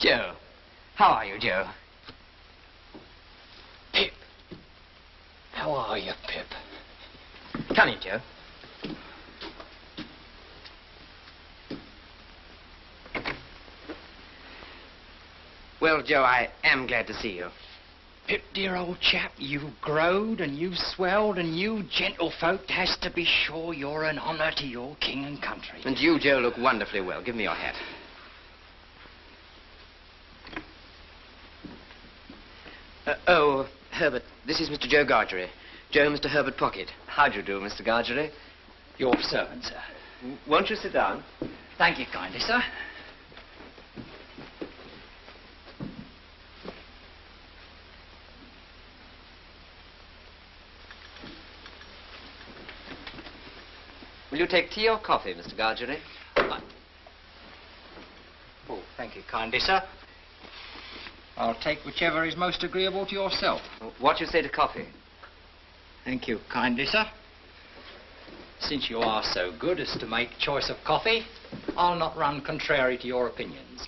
Joe. How are you, Joe? Pip. How are you, Pip? Come in, Joe. Well, Joe, I am glad to see you. Pip, dear old chap, you've growed and you've swelled, and you gentlefolk has to be sure you're an honour to your king and country. And you, Joe, look wonderfully well. Give me your hat. Herbert, this is Mr. Joe Gargery. Joe, Mr. Herbert Pocket. How do you do, Mr. Gargery? Your servant, sir. Won't you sit down? Thank you kindly, sir. Will you take tea or coffee, Mr. Gargery? Oh, thank you kindly, sir. I'll take whichever is most agreeable to yourself. What do you say to coffee? Thank you kindly, sir. Since you are so good as to make choice of coffee, I'll not run contrary to your opinions.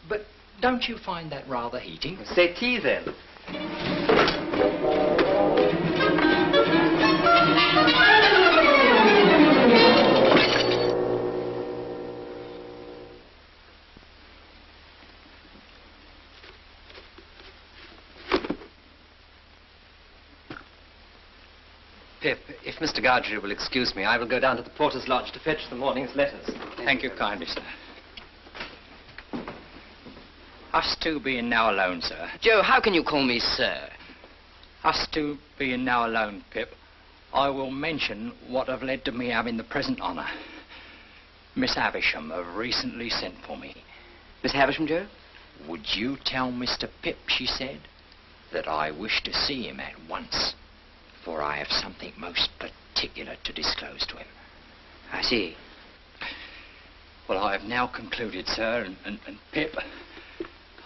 But don't you find that rather heating? Say tea, then. Pip, if Mr. Gargery will excuse me, I will go down to the porter's lodge to fetch the morning's letters. Thank you kindly, sir. Us two being now alone, sir. Joe, how can you call me sir? Us two being now alone, Pip, I will mention what have led to me having the present honour. Miss Havisham have recently sent for me. Miss Havisham, Joe? Would you tell Mr. Pip, she said, that I wish to see him at once, for I have something most particular to disclose to him. I see. Well, I have now concluded, sir, and Pip,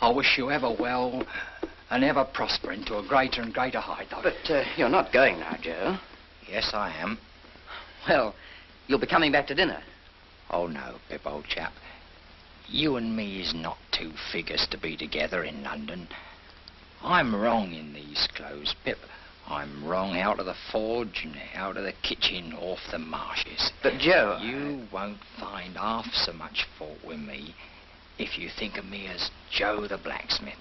I wish you ever well and ever prospering to a greater and greater height. But you're not going now, Joe. Yes, I am. Well, you'll be coming back to dinner. Oh, no, Pip, old chap. You and me is not two figures to be together in London. I'm wrong in these clothes, Pip. I'm wrong out of the forge and out of the kitchen off the marshes. But, Joe... You won't find half so much fault with me if you think of me as Joe the blacksmith.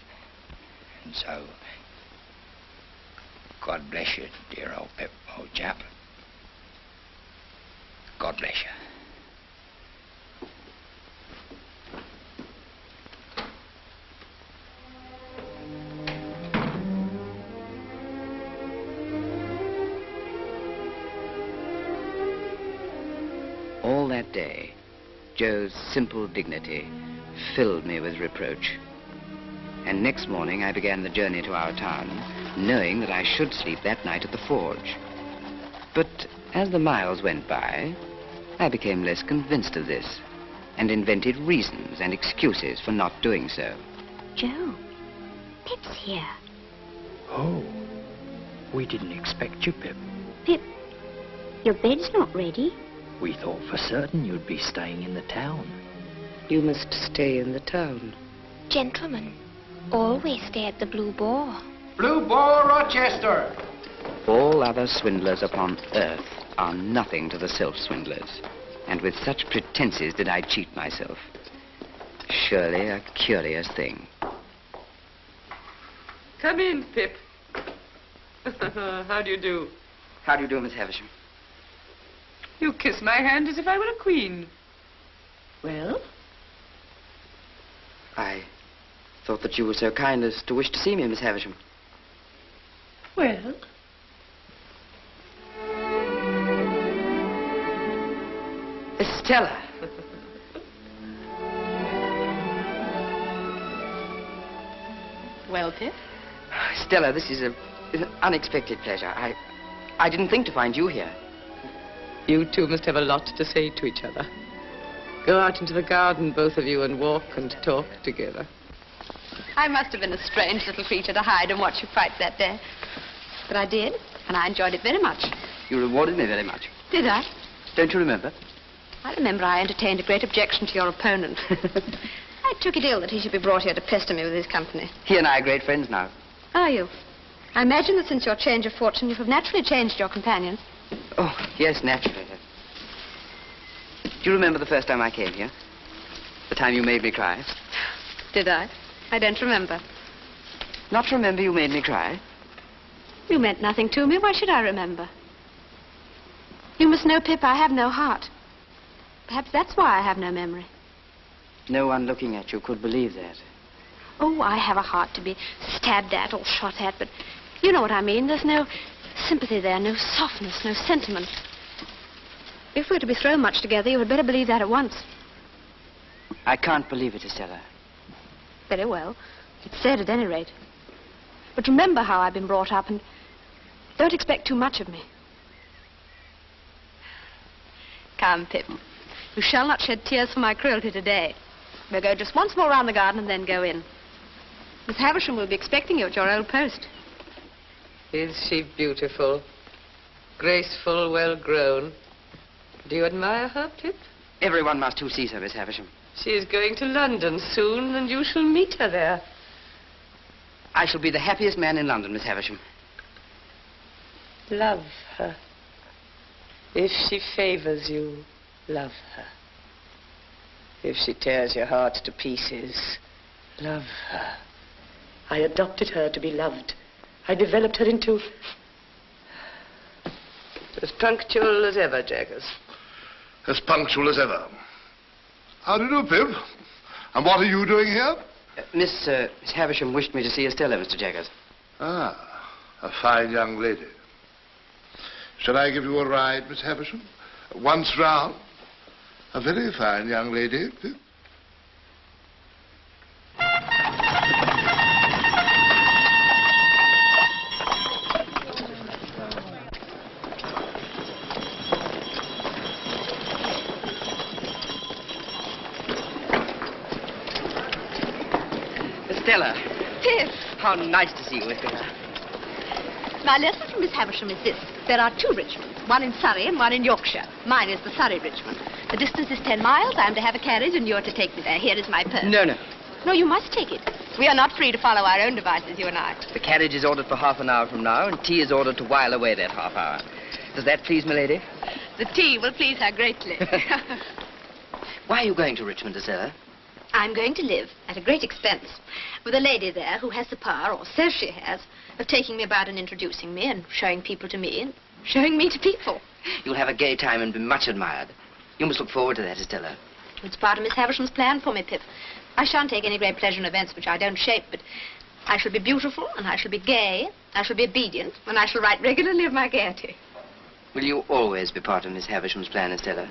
And so, God bless you, dear old Pip, old chap. God bless you. All that day, Joe's simple dignity filled me with reproach. And next morning I began the journey to our town, knowing that I should sleep that night at the forge. But as the miles went by, I became less convinced of this, and invented reasons and excuses for not doing so. Joe, Pip's here. Oh, we didn't expect you, Pip. Pip, your bed's not ready. We thought for certain you'd be staying in the town. You must stay in the town. Gentlemen, always stay at the Blue Boar. Blue Boar, Rochester! All other swindlers upon earth are nothing to the self-swindlers, and with such pretenses did I cheat myself. Surely a curious thing. Come in, Pip. How do you do? How do you do, Miss Havisham? You kiss my hand as if I were a queen. Well? I thought that you were so kind as to wish to see me, Miss Havisham. Well? Stella. Well, Pip? Stella, this is an unexpected pleasure. I didn't think to find you here. You two must have a lot to say to each other. Go out into the garden, both of you, and walk and talk together. I must have been a strange little creature to hide and watch you fight that day. But I did, and I enjoyed it very much. You rewarded me very much. Did I? Don't you remember? I remember I entertained a great objection to your opponent. I took it ill that he should be brought here to pester me with his company. He and I are great friends now. Are you? I imagine that since your change of fortune, you have naturally changed your companions. Oh, yes, naturally. Do you remember the first time I came here? The time you made me cry? Did I? I don't remember. Not remember you made me cry? You meant nothing to me. Why should I remember? You must know, Pip, I have no heart. Perhaps that's why I have no memory. No one looking at you could believe that. Oh, I have a heart to be stabbed at or shot at, but you know what I mean. There's no sympathy there, no softness, no sentiment. If we're to be thrown much together, you had better believe that at once. I can't believe it, Estella. Very well. It's said at any rate. But remember how I've been brought up, and don't expect too much of me. Come, Pip. You shall not shed tears for my cruelty today. We'll go just once more round the garden and then go in. Miss Havisham will be expecting you at your old post. Is she beautiful? Graceful, well-grown? Do you admire her, Pip? Everyone must who sees her, Miss Havisham. She is going to London soon, and you shall meet her there. I shall be the happiest man in London, Miss Havisham. Love her. If she favors you, love her. If she tears your heart to pieces, love her. I adopted her to be loved. I developed her into... as punctual as ever, Jaggers. As punctual as ever. How do you do, Pip? And what are you doing here? Miss Havisham wished me to see Estella, Mr. Jaggers. Ah, a fine young lady. Shall I give you a ride, Miss Havisham? Once round. A very fine young lady, Pip. Estella. Pip. How nice to see you, Estella. My lesson from Miss Havisham is this. There are two Richmonds, one in Surrey and one in Yorkshire. Mine is the Surrey Richmond. The distance is 10 miles. I am to have a carriage, and you're to take me there. Here is my purse. No, no. No, you must take it. We are not free to follow our own devices, you and I. The carriage is ordered for half an hour from now, and tea is ordered to while away that half hour. Does that please milady? The tea will please her greatly. Why are you going to Richmond, Estella? I'm going to live, at a great expense, with a lady there who has the power, or says she has, of taking me about and introducing me and showing people to me and showing me to people. You'll have a gay time and be much admired. You must look forward to that, Estella. It's part of Miss Havisham's plan for me, Pip. I shan't take any great pleasure in events which I don't shape, but I shall be beautiful, and I shall be gay, I shall be obedient, and I shall write regularly of my gaiety. Will you always be part of Miss Havisham's plan, Estella?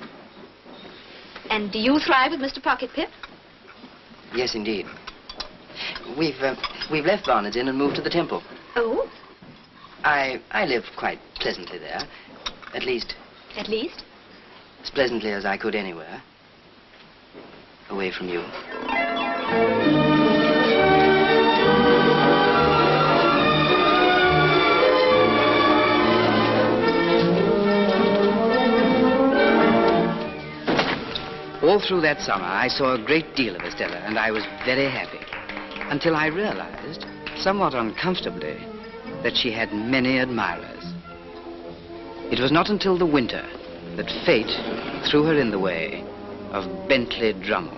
And do you thrive with Mr. Pocket, Pip? Yes, indeed. We've left Barnard's Inn and moved to the Temple. Oh? I live quite pleasantly there. At least... At least? As pleasantly as I could anywhere. Away from you. All through that summer, I saw a great deal of Estella, and I was very happy. Until I realized, somewhat uncomfortably, that she had many admirers. It was not until the winter that fate threw her in the way of Bentley Drummle.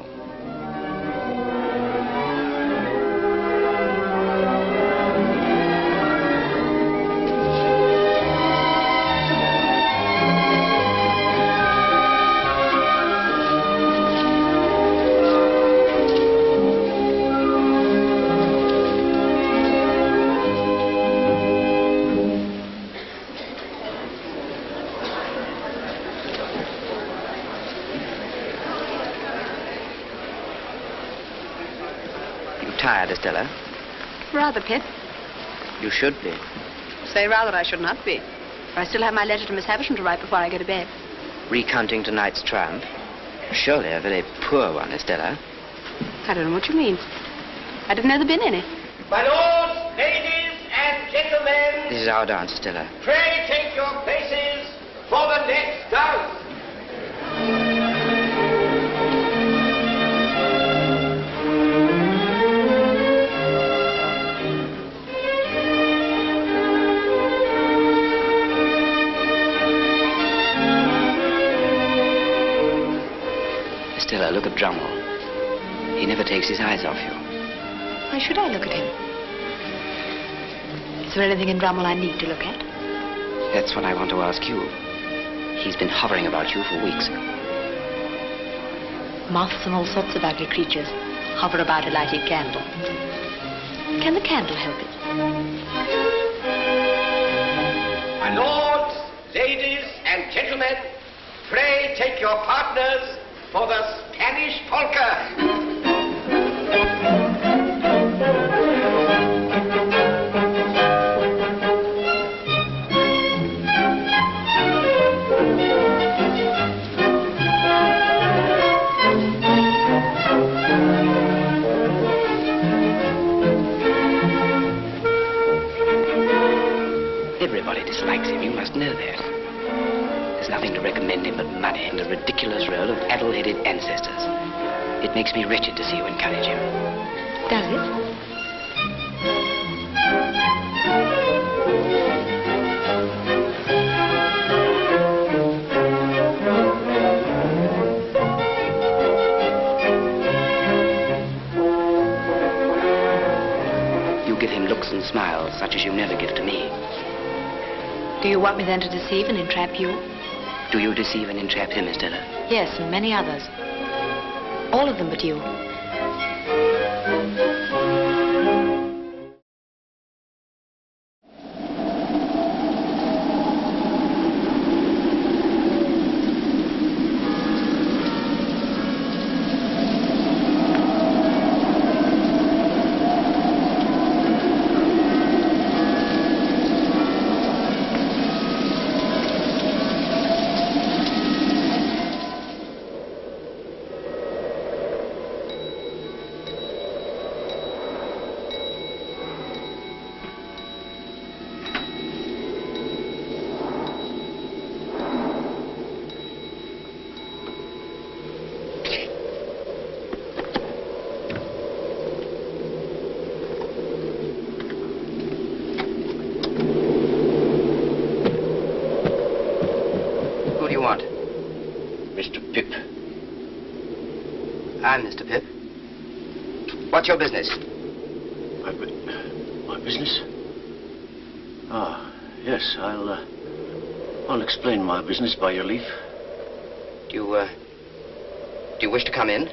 tired, Estella? Rather, Pip. You should be. Say rather I should not be. For I still have my letter to Miss Havisham to write before I go to bed. Recounting tonight's triumph? Surely a very poor one, Estella. I don't know what you mean. I didn't know there'd been any. My lords, ladies, and gentlemen, This is our dance, Estella. pray take your places for the next dance. Estella, look at Drummle. He never takes his eyes off you. Why should I look at him? Is there anything in Drummle I need to look at? That's what I want to ask you. He's been hovering about you for weeks. Moths and all sorts of ugly creatures hover about a lighted candle. Can the candle help it? My lords, ladies, and gentlemen, pray take your partners for the Spanish polka. Everybody dislikes him, you must know that. There's nothing to recommend him but money and a ridiculous roll of addle-headed ancestors. It makes me wretched to see you encourage him. Does it? You give him looks and smiles such as you never give to me. Do you want me then to deceive and entrap you? Do you deceive and entrap him, Estella? Yes, and many others. All of them but you. I'm Mr. Pip. What's your business? My business? Ah, yes, I'll explain my business by your leave. Do you wish to come in?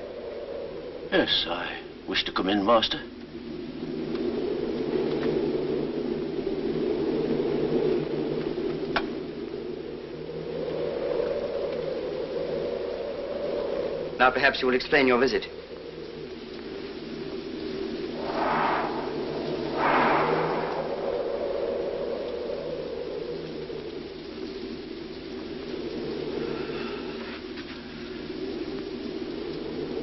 Yes, I wish to come in, master. Now perhaps you will explain your visit.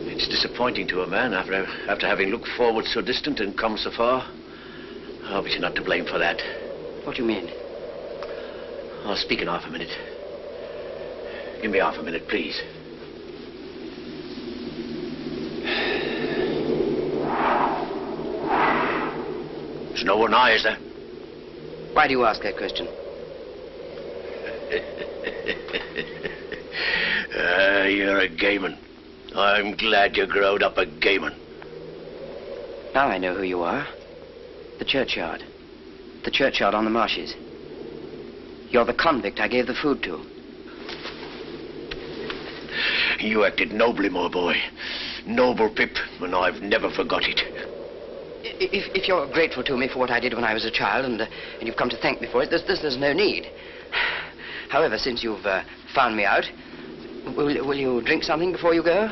It's disappointing to a man after having looked forward so distant and come so far. Oh, but you're not to blame for that. What do you mean? I'll speak in half a minute. Give me half a minute, please. There's no one nigh, is there? Why do you ask that question? You're a gayman. I'm glad you growed up a gayman. Now I know who you are. The churchyard. The churchyard on the marshes. You're the convict I gave the food to. You acted nobly, my boy. Noble, Pip, and I've never forgot it. If you're grateful to me for what I did when I was a child, and you've come to thank me for it, there's no need. However, since you've found me out, will you drink something before you go?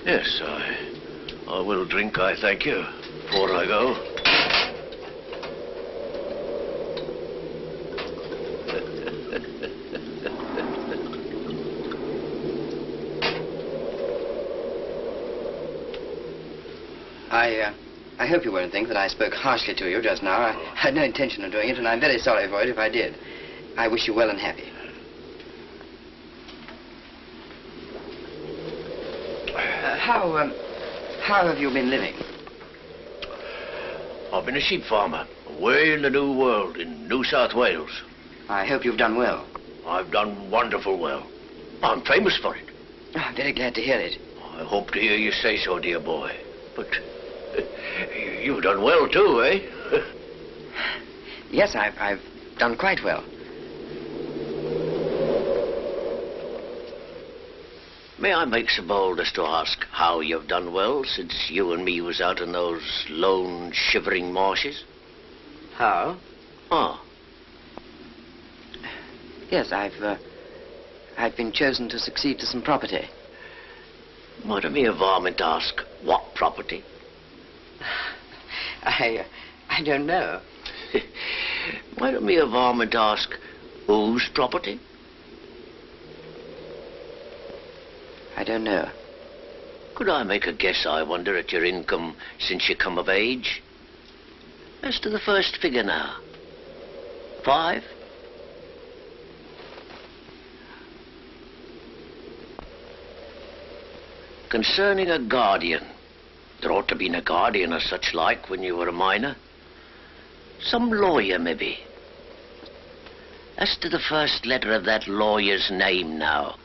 Yes, I will drink, I thank you. before I go. I hope you won't think that I spoke harshly to you just now. I had no intention of doing it, and I'm very sorry for it if I did. I wish you well and happy. How have you been living? I've been a sheep farmer, away in the New World, in New South Wales. I hope you've done well. I've done wonderful well. I'm famous for it. I'm very glad to hear it. I hope to hear you say so, dear boy. But you've done well, too, eh? Yes, I've done quite well. May I make so bold as to ask how you've done well since you and me was out in those lone, shivering marshes? How? Oh. Yes, I've been chosen to succeed to some property. Might I be a varmint ask what property? I don't know. Might I be a varmint ask whose property? I don't know. Could I make a guess, I wonder, at your income since you come of age? As to the first figure now. 5? Concerning a guardian. There ought to be a guardian or such like when you were a minor. Some lawyer, maybe. As to the first letter of that lawyer's name now.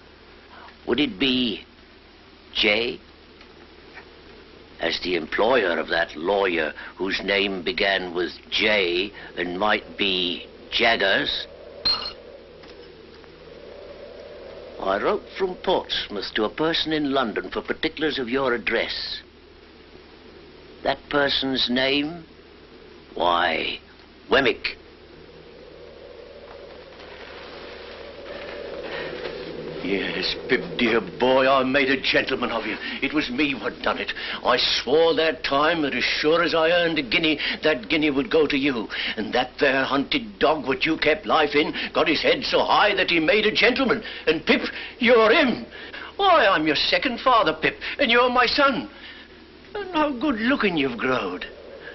Would it be J? As the employer of that lawyer whose name began with J and might be Jaggers. I wrote from Portsmouth to a person in London for particulars of your address. That person's name? Why, Wemmick. Yes, Pip, dear boy, I made a gentleman of you. It was me what done it. I swore that time that as sure as I earned a guinea, that guinea would go to you. And that there hunted dog what you kept life in got his head so high that he made a gentleman. And Pip, you're him. Why, I'm your second father, Pip, and you're my son. And how good looking you've growed.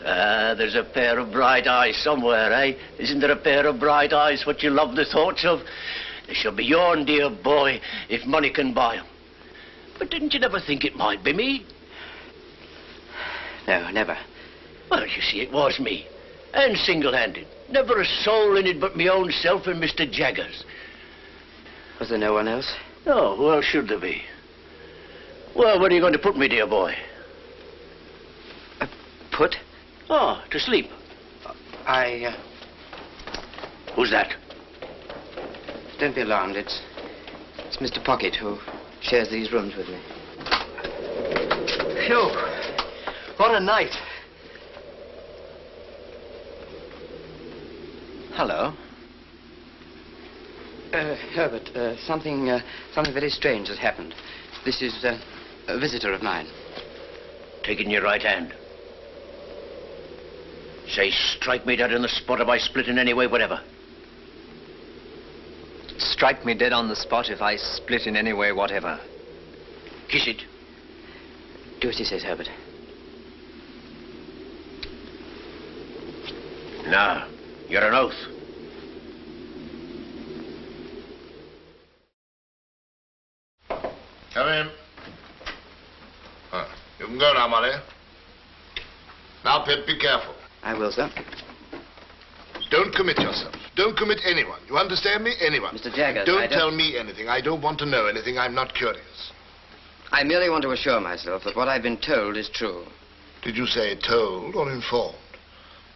Ah, there's a pair of bright eyes somewhere, eh? Isn't there a pair of bright eyes what you love the thoughts of? They shall be yourn, dear boy, if money can buy 'em. But didn't you never think it might be me? No, never. Well, you see, it was me. And single-handed. Never a soul in it but me own self and Mr. Jaggers. Was there no one else? No, who else should there be? Well, where are you going to put me, dear boy? Put? Oh, to sleep. Who's that? Don't be alarmed. It's Mr. Pocket, who shares these rooms with me. Phew! What a night. Hello. Herbert, something very strange has happened. This is a visitor of mine. Take it in your right hand. Say, strike me dead on the spot if I split in any way, whatever. Strike me dead on the spot if I split in any way whatever. Kiss it. Do as he says, Herbert. Now, you're an oath. Come in. You can go now, Molly. Now, Pip, be careful. I will, sir. Don't commit yourself. Don't commit anyone. You understand me? Anyone. Mr. Jaggers, Don't tell me anything. I don't want to know anything. I'm not curious. I merely want to assure myself that what I've been told is true. Did you say told or informed?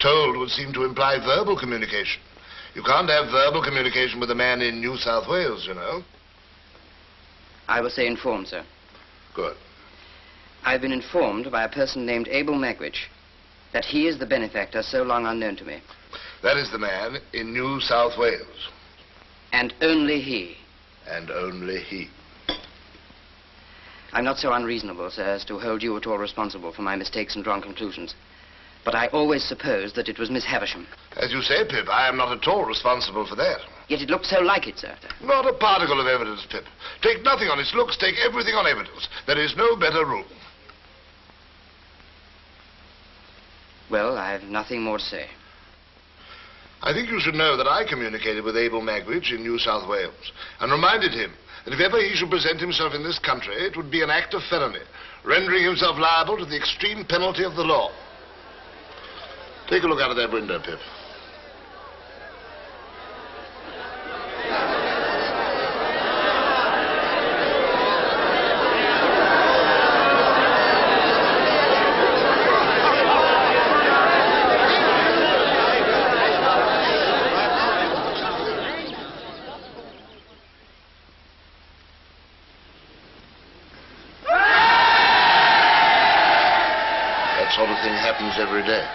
Told would seem to imply verbal communication. You can't have verbal communication with a man in New South Wales, you know. I will say informed, sir. Good. I've been informed by a person named Abel Magwitch that he is the benefactor so long unknown to me. That is the man in New South Wales. And only he. And only he. I'm not so unreasonable, sir, as to hold you at all responsible for my mistakes and wrong conclusions. But I always supposed that it was Miss Havisham. As you say, Pip, I am not at all responsible for that. Yet it looked so like it, sir. Not a particle of evidence, Pip. Take nothing on its looks, take everything on evidence. There is no better rule. Well, I have nothing more to say. I think you should know that I communicated with Abel Magwitch in New South Wales and reminded him that if ever he should present himself in this country, it would be an act of felony, rendering himself liable to the extreme penalty of the law. Take a look out of that window, Pip. That sort of thing happens every day.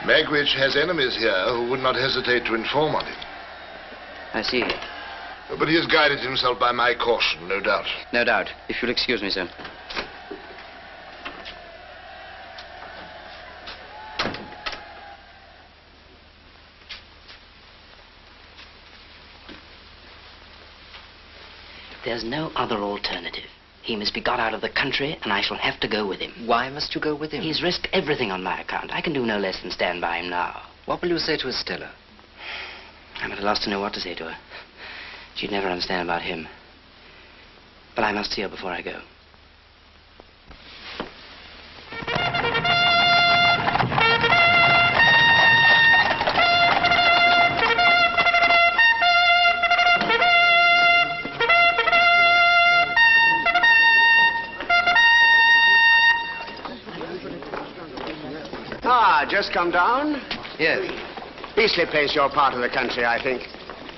Magwitch has enemies here who would not hesitate to inform on him. I see. But he has guided himself by my caution, no doubt. No doubt. If you'll excuse me, sir. There's no other alternative. He must be got out of the country, and I shall have to go with him. Why must you go with him? He's risked everything on my account. I can do no less than stand by him now. What will you say to Estella? I'm at a loss to know what to say to her. She'd never understand about him. But I must see her before I go. Just come down? Yes. Beastly place, your part of the country, I think.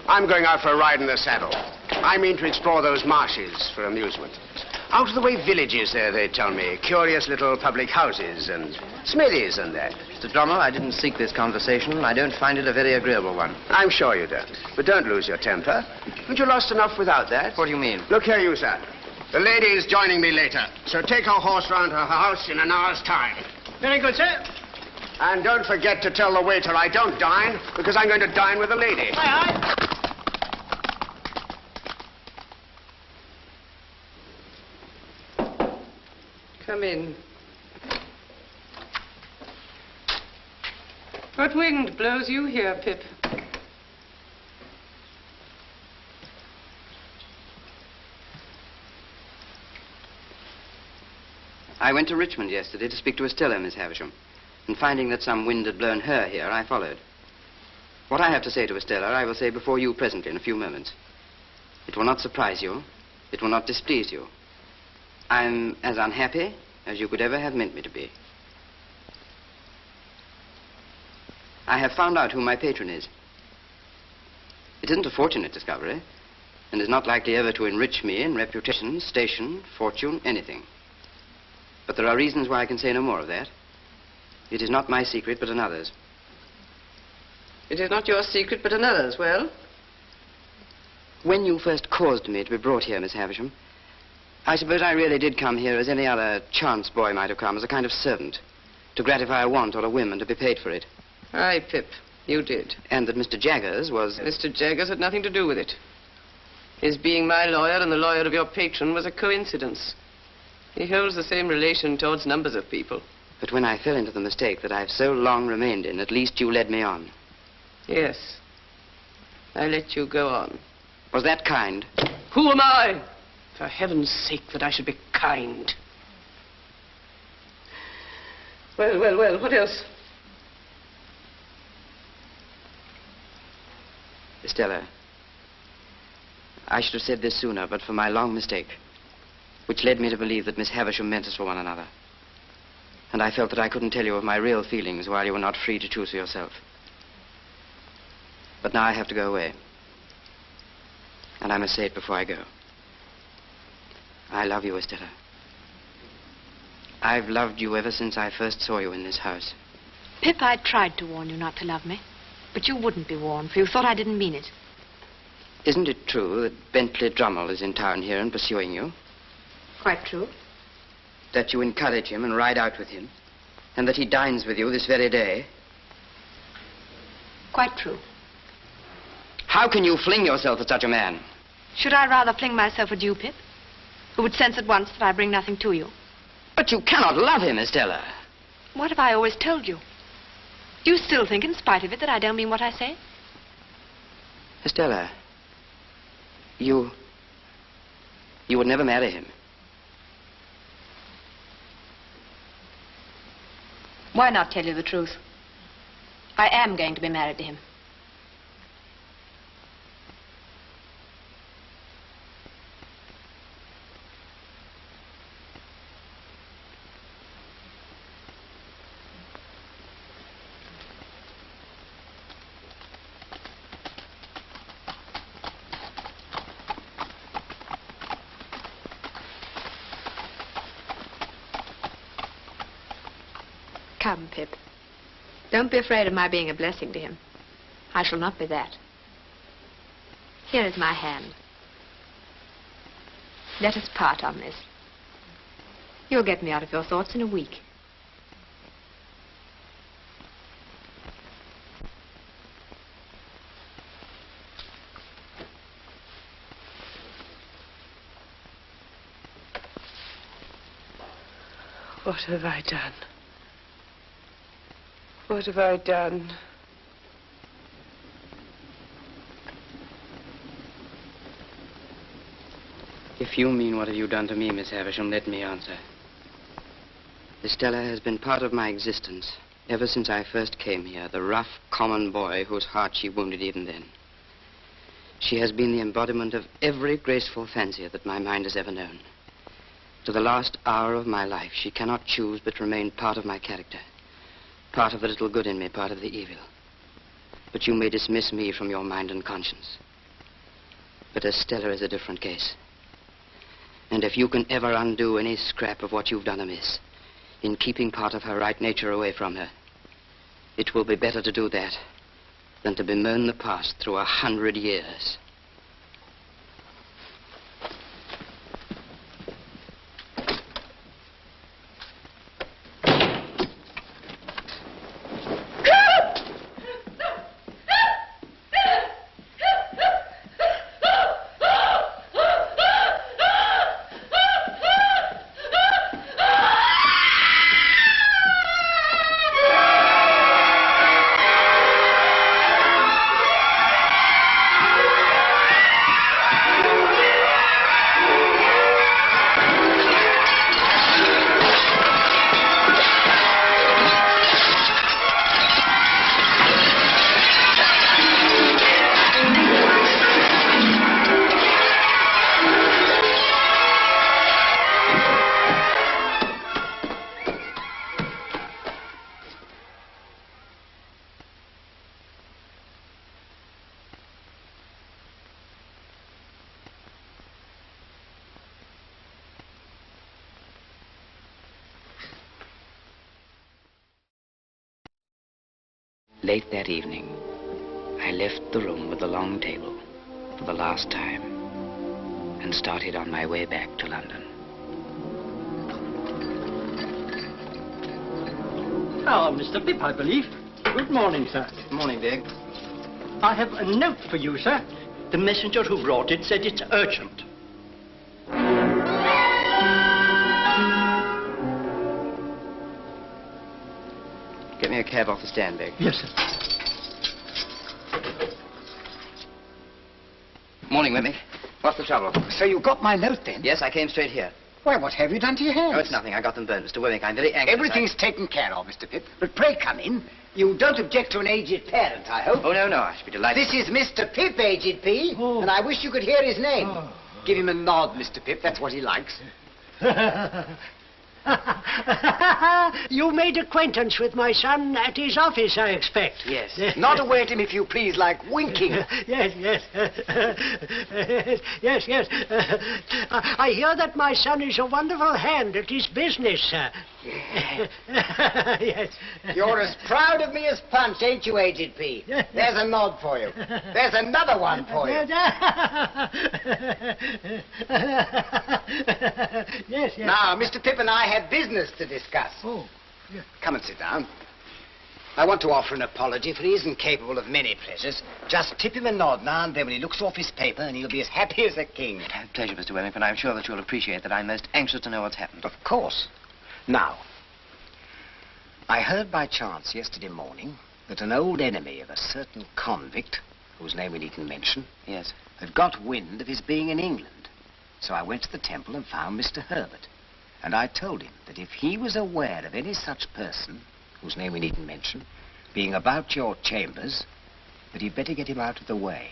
I'm going out for a ride in the saddle. I mean to explore those marshes for amusement. Out of the way villages there, they tell me. Curious little public houses and smithies and that. Mr. Drommel, I didn't seek this conversation. I don't find it a very agreeable one. I'm sure you don't. But don't lose your temper. Haven't you lost enough without that? What do you mean? Look here, you, sir. The lady is joining me later. So take her horse round to her house in an hour's time. Very good, sir. And don't forget to tell the waiter I don't dine, because I'm going to dine with a lady. Aye, aye. Come in. What wind blows you here, Pip? I went to Richmond yesterday to speak to Estella, Miss Havisham. And finding that some wind had blown her here, I followed. What I have to say to Estella, I will say before you presently in a few moments. It will not surprise you. It will not displease you. I'm as unhappy as you could ever have meant me to be. I have found out who my patron is. It isn't a fortunate discovery, and is not likely ever to enrich me in reputation, station, fortune, anything. But there are reasons why I can say no more of that. It is not my secret, but another's. It is not your secret, but another's. Well? When you first caused me to be brought here, Miss Havisham, I suppose I really did come here as any other chance boy might have come, as a kind of servant, to gratify a want or a whim and to be paid for it. Aye, Pip, you did. And that Mr. Jaggers was... Mr. Jaggers had nothing to do with it. His being my lawyer and the lawyer of your patron was a coincidence. He holds the same relation towards numbers of people. But when I fell into the mistake that I've so long remained in, at least you led me on. Yes. I let you go on. Was that kind? Who am I? For heaven's sake, that I should be kind. Well, well, well, what else? Estella, I should have said this sooner, but for my long mistake, which led me to believe that Miss Havisham meant us for one another. And I felt that I couldn't tell you of my real feelings while you were not free to choose for yourself. But now I have to go away. And I must say it before I go. I love you, Estella. I've loved you ever since I first saw you in this house. Pip, I tried to warn you not to love me. But you wouldn't be warned, for you thought I didn't mean it. Isn't it true that Bentley Drummel is in town here and pursuing you? Quite true. that you encourage him and ride out with him, and that he dines with you this very day. Quite true. How can you fling yourself at such a man? Should I rather fling myself at you, Pip, who would sense at once that I bring nothing to you? But you cannot love him, Estella. What have I always told you? Do you still think, in spite of it, that I don't mean what I say? Estella, you would never marry him. Why not tell you the truth? I am going to be married to him. Come, Pip. Don't be afraid of my being a blessing to him. I shall not be that. Here is my hand. Let us part on this. You'll get me out of your thoughts in a week. What have I done? What have I done? If you mean what have you done to me, Miss Havisham, let me answer. Estella has been part of my existence ever since I first came here, the rough, common boy whose heart she wounded even then. She has been the embodiment of every graceful fancy that my mind has ever known. To the last hour of my life, she cannot choose but remain part of my character. Part of the little good in me, part of the evil. But you may dismiss me from your mind and conscience. But Estella is a different case. And if you can ever undo any scrap of what you've done amiss, in keeping part of her right nature away from her, it will be better to do that than to bemoan the past through 100 years. Late that evening, I left the room with the long table for the last time and started on my way back to London. Ah, Mr. Pip, I believe. Good morning, sir. Good morning, Dick. I have a note for you, sir. The messenger who brought it said it's urgent. Get me a cab off the stand, Dick. Yes, sir. Morning, Whitney. What's the trouble? So you got my note, then? Yes, I came straight here. Why, what have you done to your hands? Oh, it's nothing. I got them burned, Mr. Wemmick. I'm very anxious. Everything's taken care of, Mr. Pip. But pray come in. You don't object to an aged parent, I hope? Oh, no, no. I should be delighted. This is Mr. Pip, aged P, and I wish you could hear his name. Give him a nod, Mr. Pip. That's what he likes. You made acquaintance with my son at his office, I expect. Yes. Nod away at him, if you please, like winking. Yes. Yes. I hear that my son is a wonderful hand at his business, sir. Yes. You're as proud of me as Punch, ain't you, aged P? There's a nod for you. There's another one for you. Yes. Now, Mr. Pip and I have business to discuss. Oh, yeah. Come and sit down. I want to offer an apology, for he isn't capable of many pleasures. Just tip him a nod now and then when he looks off his paper, and he'll be as happy as a king. Pleasure, Mr. Wellington. I'm sure that you'll appreciate that I'm most anxious to know what's happened. Of course. Now, I heard by chance yesterday morning that an old enemy of a certain convict, whose name we needn't mention, yes, had got wind of his being in England. So I went to the temple and found Mr. Herbert. And I told him that if he was aware of any such person, whose name we needn't mention, being about your chambers, that he'd better get him out of the way.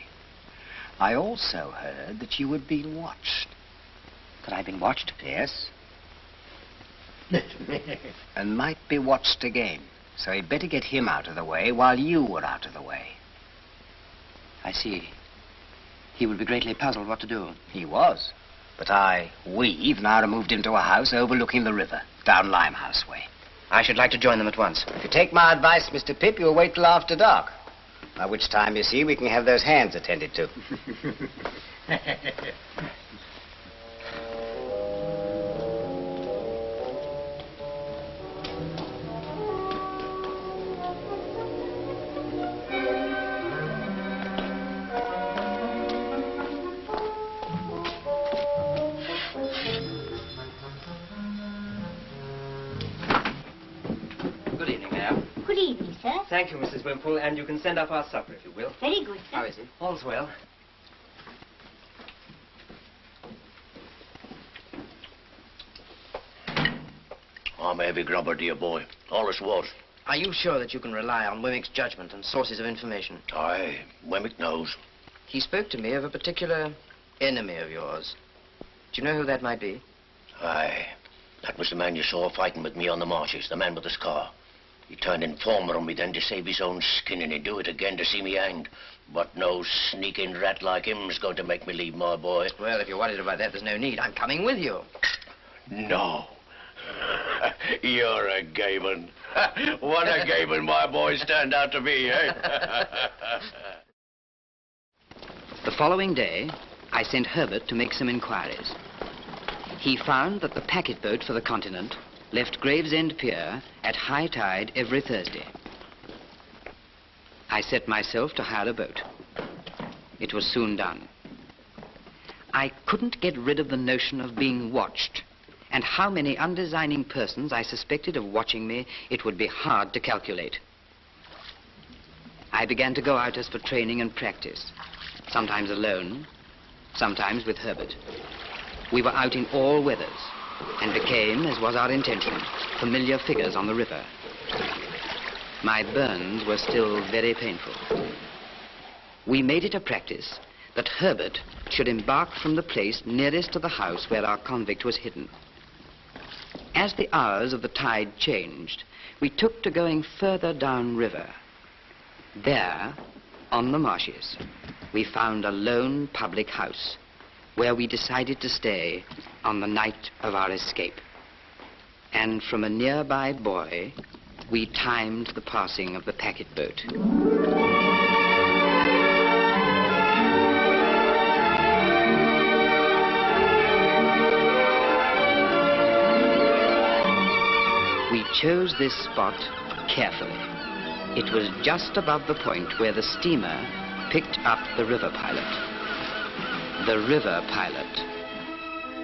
I also heard that you had been watched. That I've been watched? Yes. And might be watched again. So he'd better get him out of the way while you were out of the way. I see. He would be greatly puzzled what to do. He was. But we've now removed him to a house overlooking the river, down Limehouse way. I should like to join them at once. If you take my advice, Mr. Pip, you'll wait till after dark. By which time, you see, we can have those hands attended to. Thank you, Mrs. Wimple, and you can send up our supper, if you will. Very good, sir. How is it? All's well. I'm a heavy grubber, dear boy. Always was. Are you sure that you can rely on Wemmick's judgment and sources of information? Aye, Wemmick knows. He spoke to me of a particular enemy of yours. Do you know who that might be? Aye. That was the man you saw fighting with me on the marshes, the man with the scar. He turned informer on me then to save his own skin, and he'd do it again to see me hanged. But no sneaking rat like him's going to make me leave, my boy. Well, if you're worried about that, there's no need. I'm coming with you. No. You're a gay one. What a gay one my boys turned out to be, eh? The following day, I sent Herbert to make some inquiries. He found that the packet boat for the continent left Gravesend Pier at high tide every Thursday. I set myself to hire a boat. It was soon done. I couldn't get rid of the notion of being watched, and how many undesigning persons I suspected of watching me, it would be hard to calculate. I began to go out as for training and practice, sometimes alone, sometimes with Herbert. We were out in all weathers, and became, as was our intention, familiar figures on the river. My burns were still very painful. We made it a practice that Herbert should embark from the place nearest to the house where our convict was hidden. As the hours of the tide changed, we took to going further downriver. There, on the marshes, we found a lone public house, where we decided to stay on the night of our escape. And from a nearby buoy, we timed the passing of the packet boat. We chose this spot carefully. It was just above the point where the steamer picked up the river pilot. The river pilot.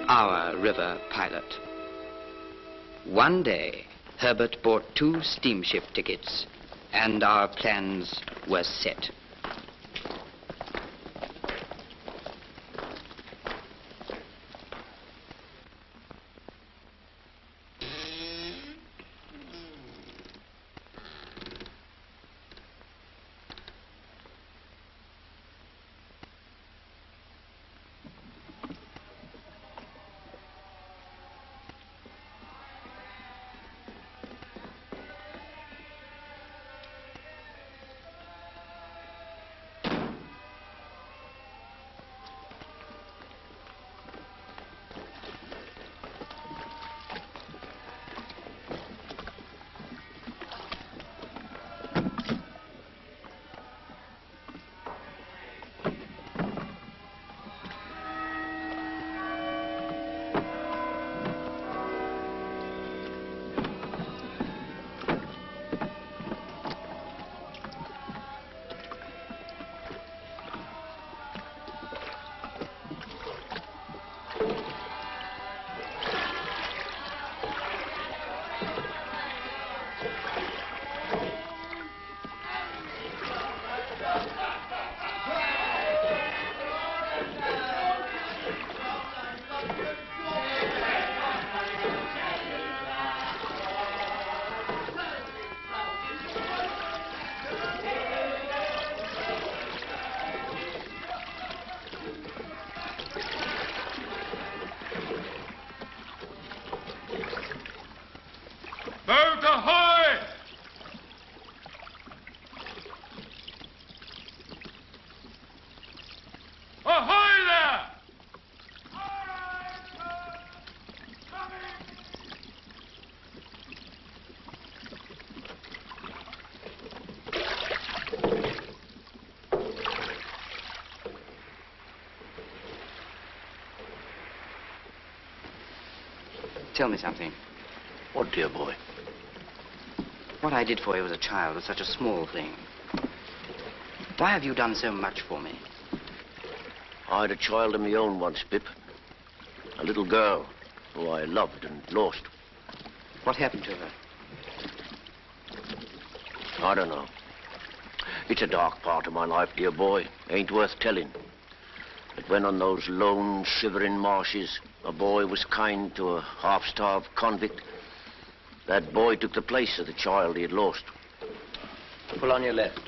Our river pilot. One day, Herbert bought 2 steamship tickets, and our plans were set. Boat ahoy! Ahoy there! Tell me something. What, dear boy? What I did for you as a child was such a small thing. Why have you done so much for me? I had a child of my own once, Pip. A little girl who I loved and lost. What happened to her? I don't know. It's a dark part of my life, dear boy. Ain't worth telling. But when on those lone, shivering marshes, a boy was kind to a half-starved convict, that boy took the place of the child he had lost. Pull on your left.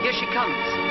Here she comes.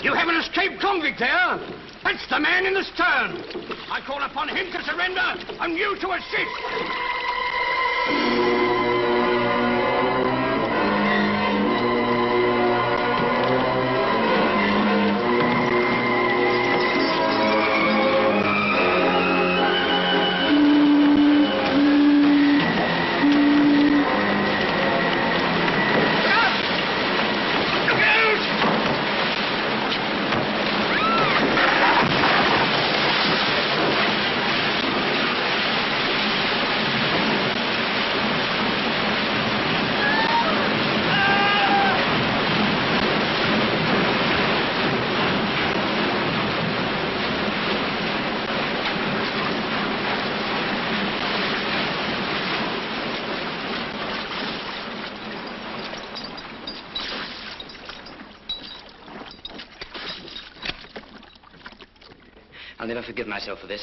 You have an escaped convict there. That's the man in the stern. I call upon him to surrender and you to assist. I'll never forgive myself for this.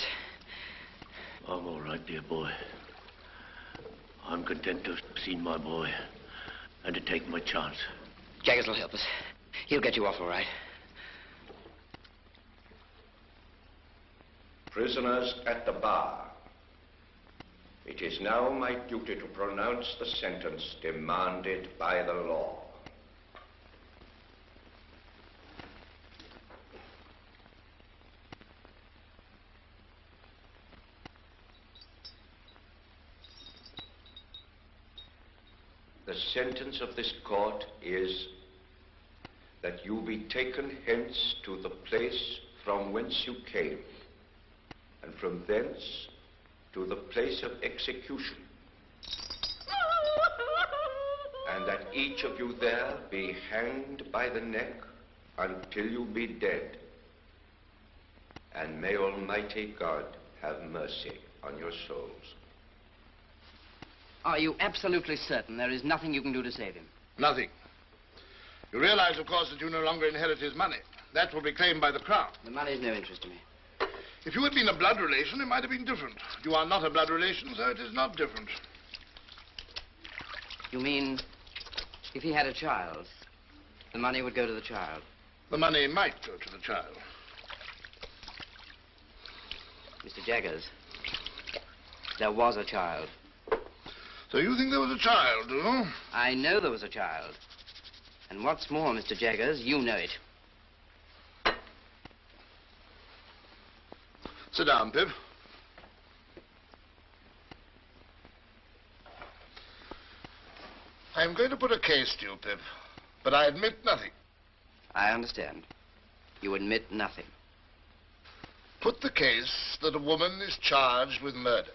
I'm all right, dear boy. I'm content to have seen my boy and to take my chance. Jaggers will help us. He'll get you off all right. Prisoners at the bar. It is now my duty to pronounce the sentence demanded by the law. The sentence of this court is that you be taken hence to the place from whence you came, and from thence to the place of execution, and that each of you there be hanged by the neck until you be dead. And may Almighty God have mercy on your souls. Are you absolutely certain there is nothing you can do to save him? Nothing. You realize, of course, that you no longer inherit his money. That will be claimed by the crown. The money is no interest to me. If you had been a blood relation, it might have been different. You are not a blood relation, so it is not different. You mean if he had a child, the money would go to the child? The money might go to the child. Mr. Jaggers, there was a child. So you think there was a child, do you? I know there was a child. And what's more, Mr. Jaggers, you know it. Sit down, Pip. I'm going to put a case to you, Pip, but I admit nothing. I understand. You admit nothing. Put the case that a woman is charged with murder.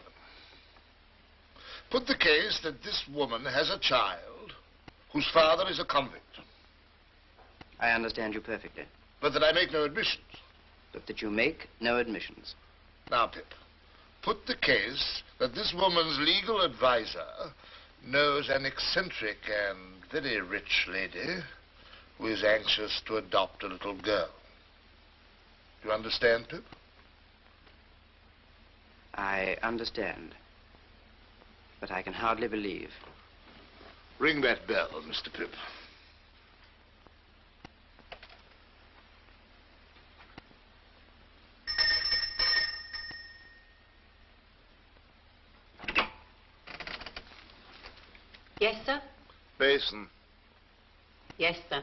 Put the case that this woman has a child whose father is a convict. I understand you perfectly. But that I make no admissions. But that you make no admissions. Now, Pip, put the case that this woman's legal advisor knows an eccentric and very rich lady who is anxious to adopt a little girl. Do you understand, Pip? I understand. But I can hardly believe. Ring that bell, Mr. Pip. Yes, sir? Basin. Yes, sir.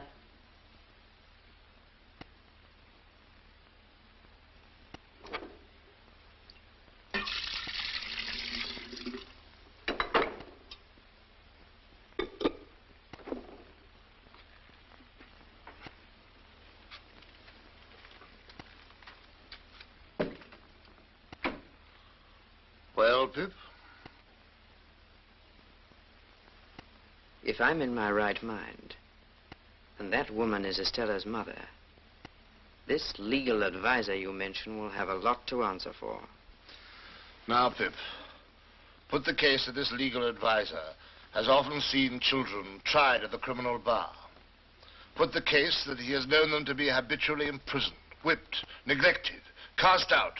Well, Pip? If I'm in my right mind, and that woman is Estella's mother, this legal advisor you mention will have a lot to answer for. Now, Pip, put the case that this legal advisor has often seen children tried at the criminal bar. Put the case that he has known them to be habitually imprisoned, whipped, neglected, cast out,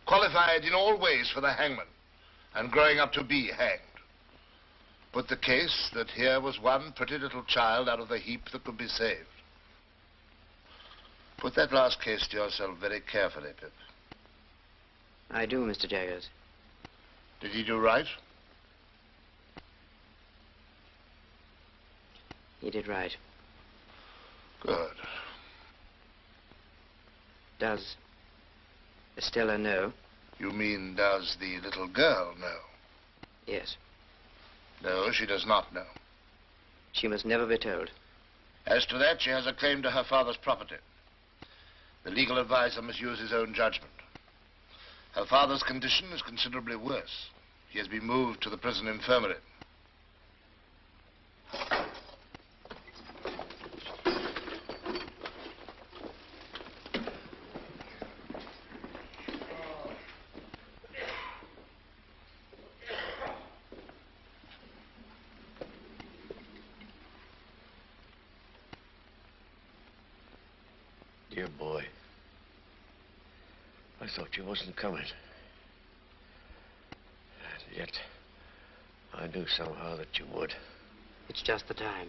qualified in all ways for the hangman, and growing up to be hanged. Put the case that here was one pretty little child out of the heap that could be saved. Put that last case to yourself very carefully, Pip. I do, Mr. Jaggers. Did he do right? He did right. Good. Does Estella know? You mean, does the little girl know? Yes. No, she does not know. She must never be told. As to that, she has a claim to her father's property. The legal advisor must use his own judgment. Her father's condition is considerably worse. He has been moved to the prison infirmary. Dear boy, I thought you wasn't coming. And yet, I knew somehow that you would. It's just the time.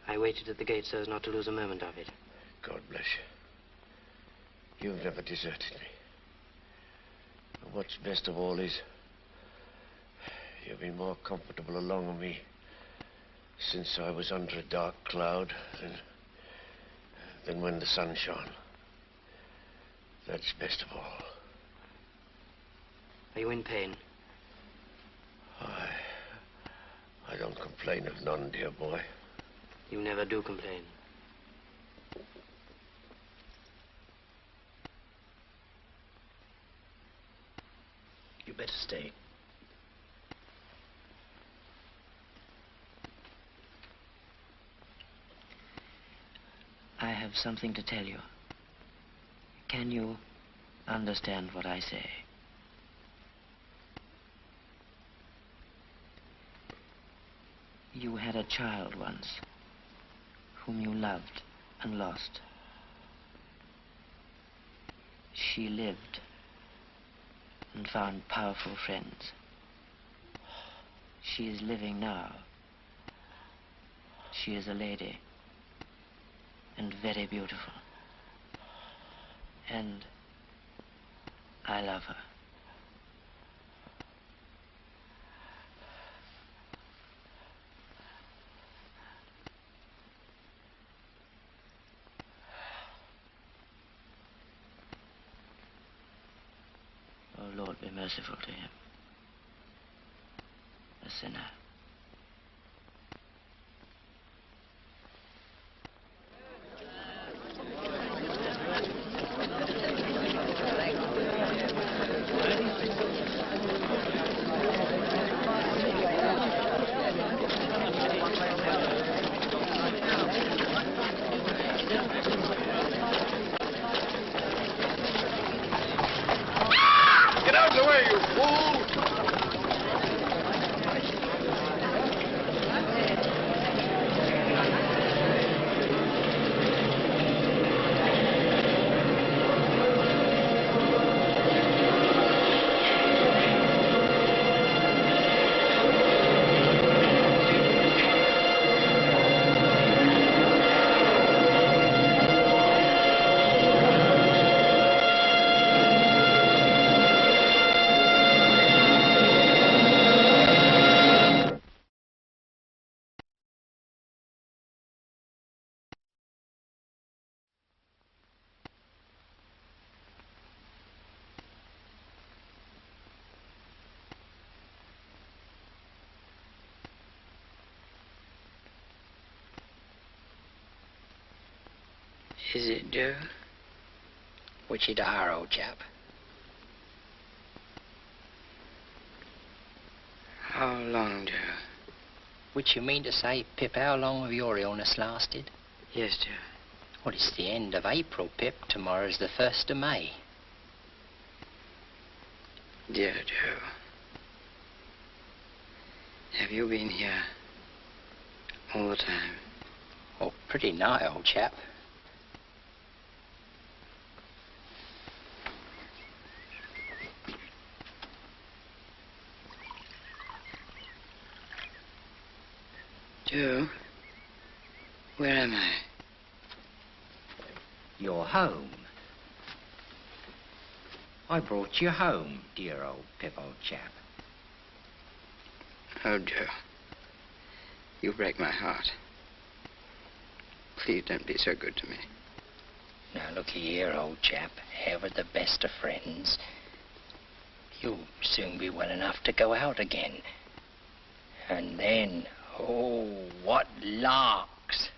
I waited at the gate so as not to lose a moment of it. God bless you. You've never deserted me. And what's best of all is, you've been more comfortable along with me since I was under a dark cloud than when the sun shone. That's best of all. Are you in pain? I don't complain of none, dear boy. You never do complain. You better stay. I have something to tell you. Can you understand what I say? You had a child once, whom you loved and lost. She lived and found powerful friends. She is living now. She is a lady and very beautiful. And I love her. Oh, Lord, be merciful to him, a sinner. Get out of the way, you fool! Is it, Joe? Which it are, old chap? How long, Joe? Which you mean to say, Pip, how long have your illness lasted? Yes, Joe. Well, it's the end of April, Pip. Tomorrow's the 1st of May. Dear Joe, have you been here all the time? Oh, pretty nigh, old chap. Joe, where am I? You're home. I brought you home, dear old Pip, old chap. Oh, Joe, you break my heart. Please don't be so good to me. Now, looky here, old chap. Ever the best of friends. You'll soon be well enough to go out again. And then, oh, what larks!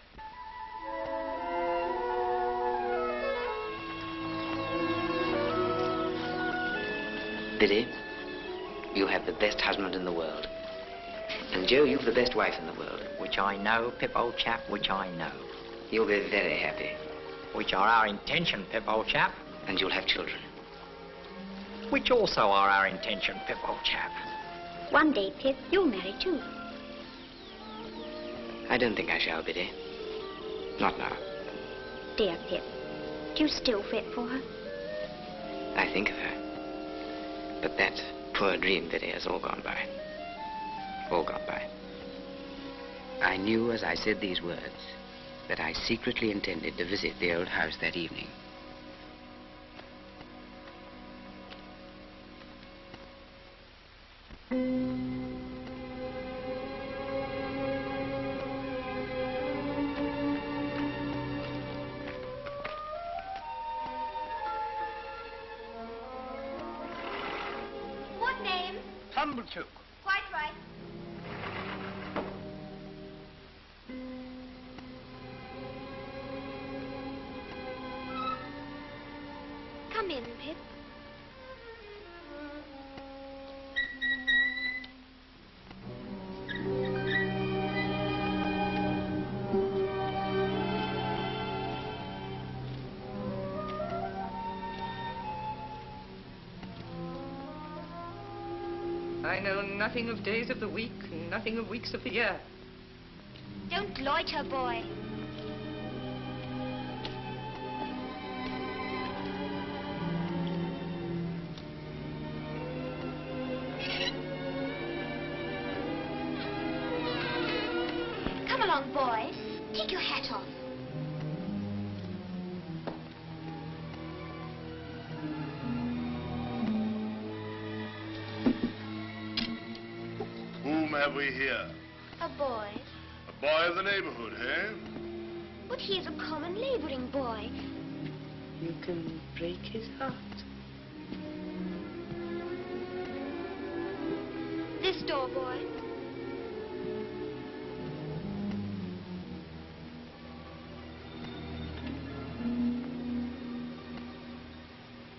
Billy, you have the best husband in the world. And Joe, you've the best wife in the world. Which I know, Pip, old chap, which I know. You'll be very happy. Which are our intention, Pip, old chap. And you'll have children. Which also are our intention, Pip, old chap. One day, Pip, you'll marry too. I don't think I shall, Biddy. Not now. Dear Pip, do you still fret for her? I think of her. But that poor dream today has all gone by. All gone by. I knew as I said these words that I secretly intended to visit the old house that evening. What name? Tumbletook. Quite right. Come in, Pip. I know nothing of days of the week, nothing of weeks of the year. Don't loiter, boy. Come along, boy. Take your hat off. Whom have we here? A boy. A boy of the neighborhood, eh? But he is a common laboring boy. You can break his heart. This door, boy.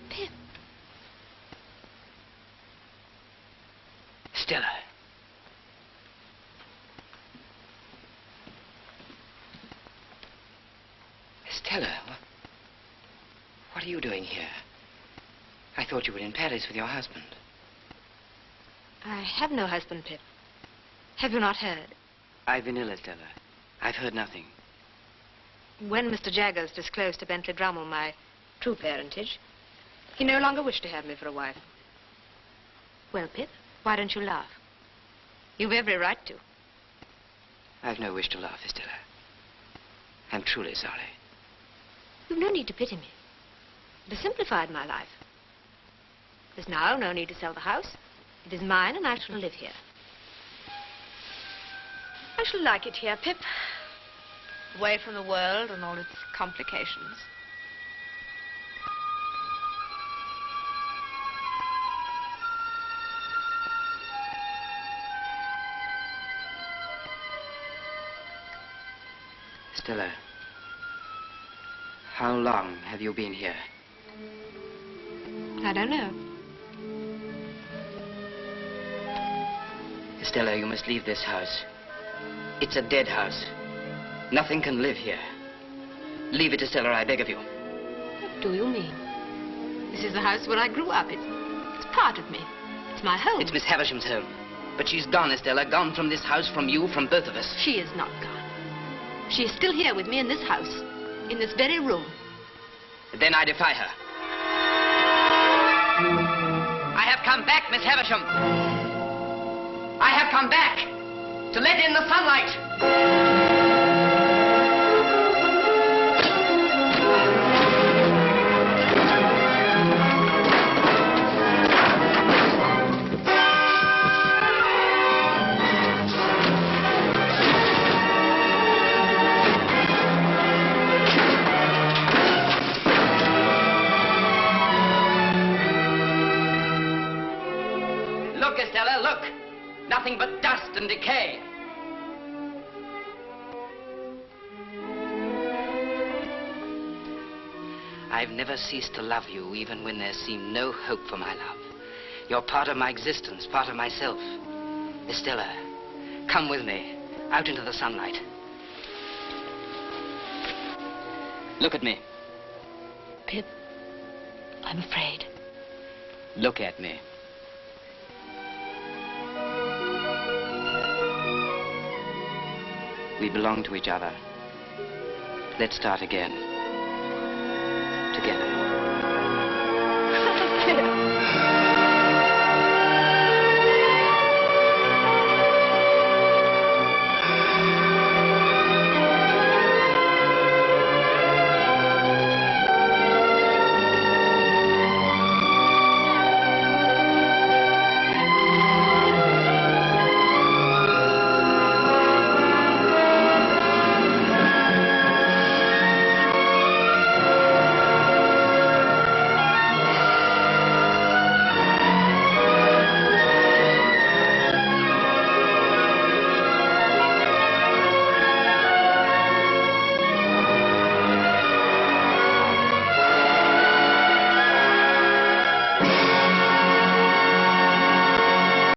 Pip. Stella. Stella, what are you doing here? I thought you were in Paris with your husband. I have no husband, Pip. Have you not heard? I've been ill, Stella. I've heard nothing. When Mr. Jaggers disclosed to Bentley Drummle my true parentage, he no longer wished to have me for a wife. Well, Pip, why don't you laugh? You've every right to. I've no wish to laugh, Stella. I'm truly sorry. You've no need to pity me. It has simplified my life. There's now no need to sell the house. It is mine, and I shall live here. I shall like it here, Pip. Away from the world and all its complications. Stella, how long have you been here? I don't know. Stella, you must leave this house. It's a dead house. Nothing can live here. Leave it to Stella, I beg of you. What do you mean? This is the house where I grew up. It's part of me. It's my home. It's Miss Havisham's home. But she's gone, Estella. Gone from this house, from you, from both of us. She is not gone. She is still here with me in this house. In this very room. Then I defy her. I have come back, Miss Havisham. I have come back to let in the sunlight. Look, Estella, look. Nothing but dust and decay. I've never ceased to love you, even when there seemed no hope for my love. You're part of my existence, part of myself. Estella, come with me, out into the sunlight. Look at me. Pip, I'm afraid. Look at me. We belong to each other. Let's start again.